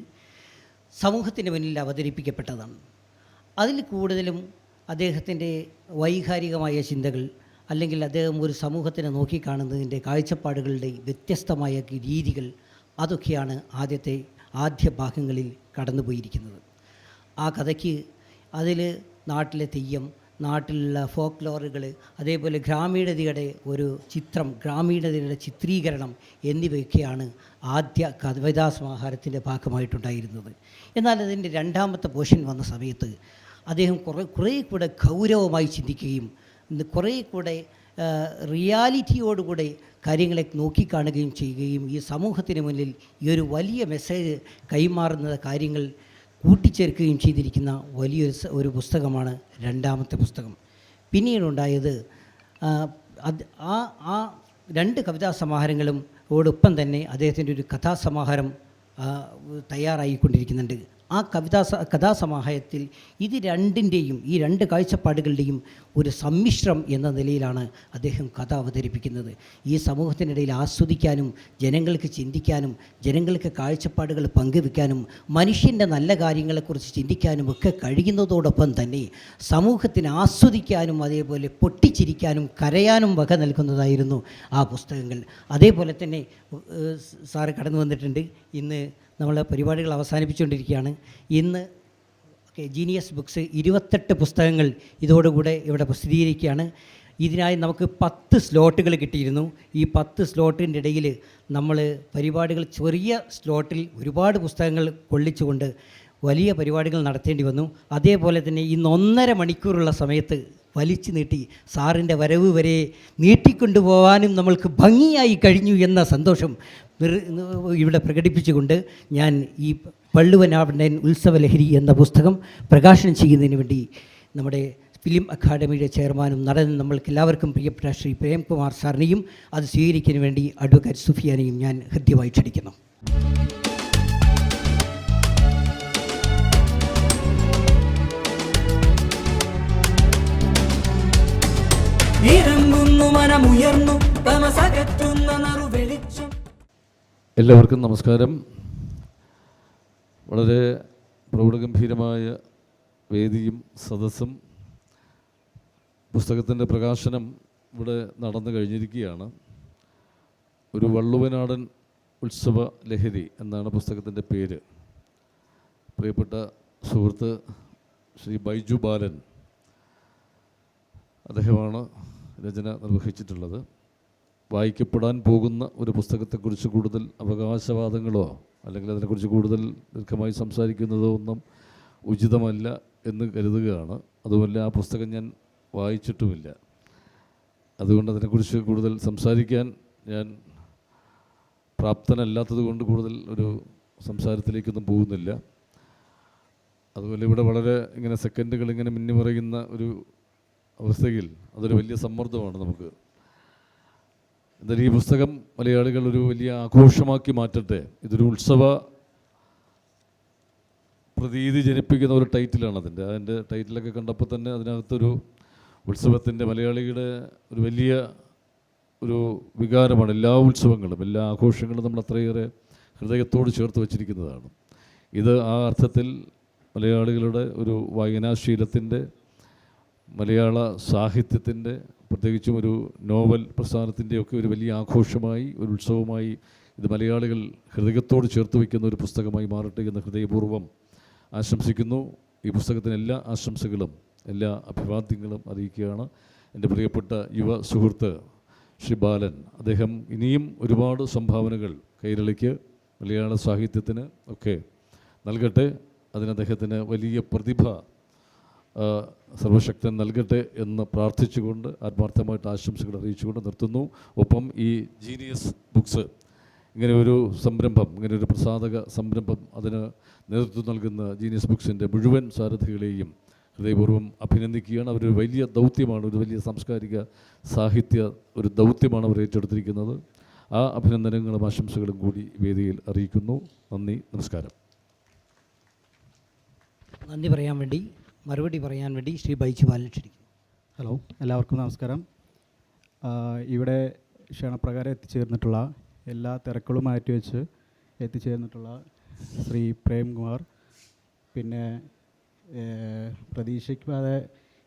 സമൂഹത്തിന് മുന്നിൽ അവതരിപ്പിക്കപ്പെട്ടതാണ്. അതിൽ കൂടുതലും അദ്ദേഹത്തിൻ്റെ വൈകാരികമായ ചിന്തകൾ, അല്ലെങ്കിൽ അദ്ദേഹം ഒരു സമൂഹത്തിനെ നോക്കിക്കാണുന്നതിൻ്റെ കാഴ്ചപ്പാടുകളുടെ വ്യത്യസ്തമായ രീതികൾ, അതൊക്കെയാണ് ആദ്യ ഭാഗങ്ങളിൽ കടന്നുപോയിരിക്കുന്നത്. ആ കഥയ്ക്ക് അതിൽ നാട്ടിലെ തെയ്യം, നാട്ടിലുള്ള ഫോക്ലോറുകൾ, അതേപോലെ ഗ്രാമീണതയുടെ ഒരു ചിത്രം, ഗ്രാമീണതയുടെ ചിത്രീകരണം എന്നിവയൊക്കെയാണ് ആദ്യ കവിതാ സമാഹാരത്തിൻ്റെ ഭാഗമായിട്ടുണ്ടായിരുന്നത്. എന്നാൽ അതിൻ്റെ 2ാമത്തെ പോർഷൻ വന്ന സമയത്ത് അദ്ദേഹം കുറേ കൂടെ ഗൗരവമായി ചിന്തിക്കുകയും കുറേ കൂടെ റിയാലിറ്റിയോടുകൂടെ കാര്യങ്ങളെ നോക്കിക്കാണുകയും ചെയ്യുകയും ഈ സമൂഹത്തിന് മുന്നിൽ ഈ ഒരു വലിയ മെസ്സേജ് കൈമാറുന്ന കാര്യങ്ങൾ കൂട്ടിച്ചേർക്കുകയും ചെയ്തിരിക്കുന്ന വലിയൊരു പുസ്തകമാണ് 2ാമത്തെ പുസ്തകം. പിന്നീടുണ്ടായത് ആ 2 കവിതാ സമാഹാരങ്ങളും ഓടൊപ്പം തന്നെ അദ്ദേഹത്തിൻ്റെ ഒരു കഥാസമാഹാരം തയ്യാറായിക്കൊണ്ടിരിക്കുന്നുണ്ട്. ആ കഥാസമാഹാരത്തിൽ ഇത് രണ്ടിൻ്റെയും, ഈ 2 കാഴ്ചപ്പാടുകളുടെയും ഒരു സമ്മിശ്രം എന്ന നിലയിലാണ് അദ്ദേഹം കഥ അവതരിപ്പിക്കുന്നത്. ഈ സമൂഹത്തിനിടയിൽ ആസ്വദിക്കാനും ജനങ്ങൾക്ക് ചിന്തിക്കാനും ജനങ്ങൾക്ക് കാഴ്ചപ്പാടുകൾ പങ്കുവെക്കാനും മനുഷ്യൻ്റെ നല്ല കാര്യങ്ങളെക്കുറിച്ച് ചിന്തിക്കാനും ഒക്കെ കഴിയുന്നതോടൊപ്പം തന്നെ സമൂഹത്തിന് ആസ്വദിക്കാനും അതേപോലെ പൊട്ടിച്ചിരിക്കാനും കരയാനും വക നൽകുന്നതായിരുന്നു ആ പുസ്തകങ്ങൾ. അതേപോലെ തന്നെ സാറ് കടന്നു വന്നിട്ടുണ്ട്. ഇന്ന് നമ്മൾ പരിപാടികൾ അവസാനിപ്പിച്ചുകൊണ്ടിരിക്കുകയാണ്. ഇന്ന് ജീനിയസ് ബുക്സ് 28 പുസ്തകങ്ങൾ ഇതോടുകൂടെ ഇവിടെ പ്രസിദ്ധീകരിക്കുകയാണ്. ഇതിനായി നമുക്ക് 10 സ്ലോട്ടുകൾ കിട്ടിയിരുന്നു. ഈ 10 സ്ലോട്ടിൻ്റെ ഇടയിൽ നമ്മൾ പരിപാടികൾ ചെറിയ സ്ലോട്ടിൽ ഒരുപാട് പുസ്തകങ്ങൾ കൊള്ളിച്ചുകൊണ്ട് വലിയ പരിപാടികൾ നടത്തേണ്ടി വന്നു. അതേപോലെ തന്നെ ഇന്ന് 1.5 മണിക്കൂറുള്ള സമയത്ത് വലിച്ചു നീട്ടി സാറിൻ്റെ വരവ് വരെ നീട്ടിക്കൊണ്ടുപോകാനും നമ്മൾക്ക് ഭംഗിയായി കഴിഞ്ഞു എന്ന സന്തോഷം ഇവിടെ പ്രകടിപ്പിച്ചുകൊണ്ട് ഞാൻ ഈ പള്ളുവനാടൻ ഉത്സവലഹരി എന്ന പുസ്തകം പ്രകാശനം ചെയ്യുന്നതിന് വേണ്ടി നമ്മുടെ ഫിലിം അക്കാദമിയുടെ ചെയർമാനും നടനും നമ്മൾക്ക് എല്ലാവർക്കും പ്രിയപ്പെട്ട ശ്രീ പ്രേംകുമാർ സാറിനെയും അത് സ്വീകരിക്കുന്നതിന് വേണ്ടി അഡ്വക്കേറ്റ് സുഫിയാനെയും ഞാൻ ഹൃദ്യമായി ക്ഷണിക്കുന്നു. എല്ലാവർക്കും നമസ്കാരം. വളരെ പ്രൗഢഗംഭീരമായ വേദിയും സദസ്സും പുസ്തകത്തിൻ്റെ പ്രകാശനം ഇവിടെ നടന്നു കഴിഞ്ഞിരിക്കുകയാണ്. ഒരു വള്ളുവനാടൻ ഉത്സവ ലഹരി എന്നാണ് പുസ്തകത്തിൻ്റെ പേര്. പ്രിയപ്പെട്ട സുഹൃത്ത് ശ്രീ ബൈജു ബാലൻ, അദ്ദേഹമാണ് രചന നിർവഹിച്ചിട്ടുള്ളത്. വായിക്കപ്പെടാൻ പോകുന്ന ഒരു പുസ്തകത്തെക്കുറിച്ച് കൂടുതൽ അവകാശവാദങ്ങളോ അല്ലെങ്കിൽ അതിനെക്കുറിച്ച് കൂടുതൽ ദീർഘമായി സംസാരിക്കുന്നതോ ഒന്നും ഉചിതമല്ല എന്ന് കരുതുകയാണ്. അതുമല്ല, ആ പുസ്തകം ഞാൻ വായിച്ചിട്ടുമില്ല. അതുകൊണ്ട് അതിനെക്കുറിച്ച് കൂടുതൽ സംസാരിക്കാൻ ഞാൻ പ്രാപ്തനല്ലാത്തത് കൊണ്ട് കൂടുതൽ ഒരു സംസാരത്തിലേക്കൊന്നും പോകുന്നില്ല. അതുപോലെ ഇവിടെ വളരെ ഇങ്ങനെ സെക്കൻഡുകൾ ഇങ്ങനെ മിന്നിമറയുന്ന ഒരു അവസ്ഥയിൽ അതൊരു വലിയ സമ്മർദ്ദമാണ് നമുക്ക്. എന്തായാലും ഈ പുസ്തകം മലയാളികൾ ഒരു വലിയ ആഘോഷമാക്കി മാറ്റട്ടെ. ഇതൊരു ഉത്സവ പ്രതീതി ജനിപ്പിക്കുന്ന ഒരു ടൈറ്റിലാണ് അതിൻ്റെ ടൈറ്റിലൊക്കെ കണ്ടപ്പോൾ തന്നെ അതിനകത്തൊരു ഉത്സവത്തിൻ്റെ മലയാളിയുടെ ഒരു വലിയ ഒരു വികാരമാണ്. എല്ലാ ഉത്സവങ്ങളും എല്ലാ ആഘോഷങ്ങളും നമ്മൾ അത്രയേറെ ഹൃദയത്തോട് ചേർത്ത് വച്ചിരിക്കുന്നതാണ്. ഇത് ആ അർത്ഥത്തിൽ മലയാളികളുടെ ഒരു വായനാശീലത്തിൻ്റെ, മലയാള സാഹിത്യത്തിൻ്റെ, പ്രത്യേകിച്ചും ഒരു നോവൽ പ്രസ്ഥാനത്തിൻ്റെയൊക്കെ ഒരു വലിയ ആഘോഷമായി, ഒരു ഉത്സവമായി ഇത് മലയാളികൾ ഹൃദയത്തോട് ചേർത്ത് വയ്ക്കുന്ന ഒരു പുസ്തകമായി മാറട്ടെ എന്ന് ഹൃദയപൂർവ്വം ആശംസിക്കുന്നു. ഈ പുസ്തകത്തിന് എല്ലാ ആശംസകളും എല്ലാ അഭിവാദ്യങ്ങളും അറിയിക്കുകയാണ്. എൻ്റെ പ്രിയപ്പെട്ട യുവ സുഹൃത്ത് ശ്രീ ബാലൻ, അദ്ദേഹം ഇനിയും ഒരുപാട് സംഭാവനകൾ കൈരളിക്ക്, മലയാള സാഹിത്യത്തിന് ഒക്കെ നൽകട്ടെ. അതിന് അദ്ദേഹത്തിന് വലിയ പ്രതിഭ സർവശക്തൻ നൽകട്ടെ എന്ന് പ്രാർത്ഥിച്ചുകൊണ്ട് ആത്മാർത്ഥമായിട്ട് ആശംസകൾ അറിയിച്ചുകൊണ്ട് നിർത്തുന്നു. ഒപ്പം ഈ ജീനിയസ് ബുക്സ് ഇങ്ങനെ ഒരു സംരംഭം, ഇങ്ങനെ ഒരു പ്രസാദക സംരംഭം അതിന് നേതൃത്വം നൽകുന്ന ജീനിയസ് ബുക്സിൻ്റെ മുഴുവൻ സാരഥികളെയും ഹൃദയപൂർവ്വം അഭിനന്ദിക്കുകയാണ്. അവരൊരു വലിയ ദൗത്യമാണ്, ഒരു വലിയ സാംസ്കാരിക സാഹിത്യ ഒരു ദൗത്യമാണ് അവർ ഏറ്റെടുത്തിരിക്കുന്നത്. ആ അഭിനന്ദനങ്ങളും ആശംസകളും കൂടി വേദിയിൽ അറിയിക്കുന്നു. നന്ദി, നമസ്കാരം. നന്ദി പറയാൻ വേണ്ടി, മറുപടി പറയാൻ വേണ്ടി ശ്രീ ബൈജു ബാലൻ ക്ഷണിക്കുന്നു. ഹലോ, എല്ലാവർക്കും നമസ്കാരം. ഇവിടെ ക്ഷണപ്രകാരം എത്തിച്ചേർന്നിട്ടുള്ള എല്ലാ തിരക്കുകളും മാറ്റിവെച്ച് എത്തിച്ചേർന്നിട്ടുള്ള ശ്രീ പ്രേംകുമാർ, പിന്നെ പ്രതീക്ഷിക്കാതെ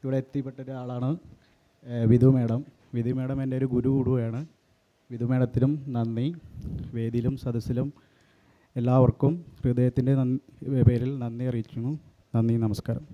ഇവിടെ എത്തിപ്പെട്ട ഒരാളാണ് വിധു മേഡം. വിധു മേഡം എൻ്റെ ഒരു ഗുരു കൂടുകയാണ്. വിധു മേഡത്തിനും നന്ദി. വേദിയിലും സദസ്സിലും എല്ലാവർക്കും ഹൃദയത്തിൻ്റെ പേരിൽ നന്ദി അറിയിക്കുന്നു. നന്ദി, നമസ്കാരം.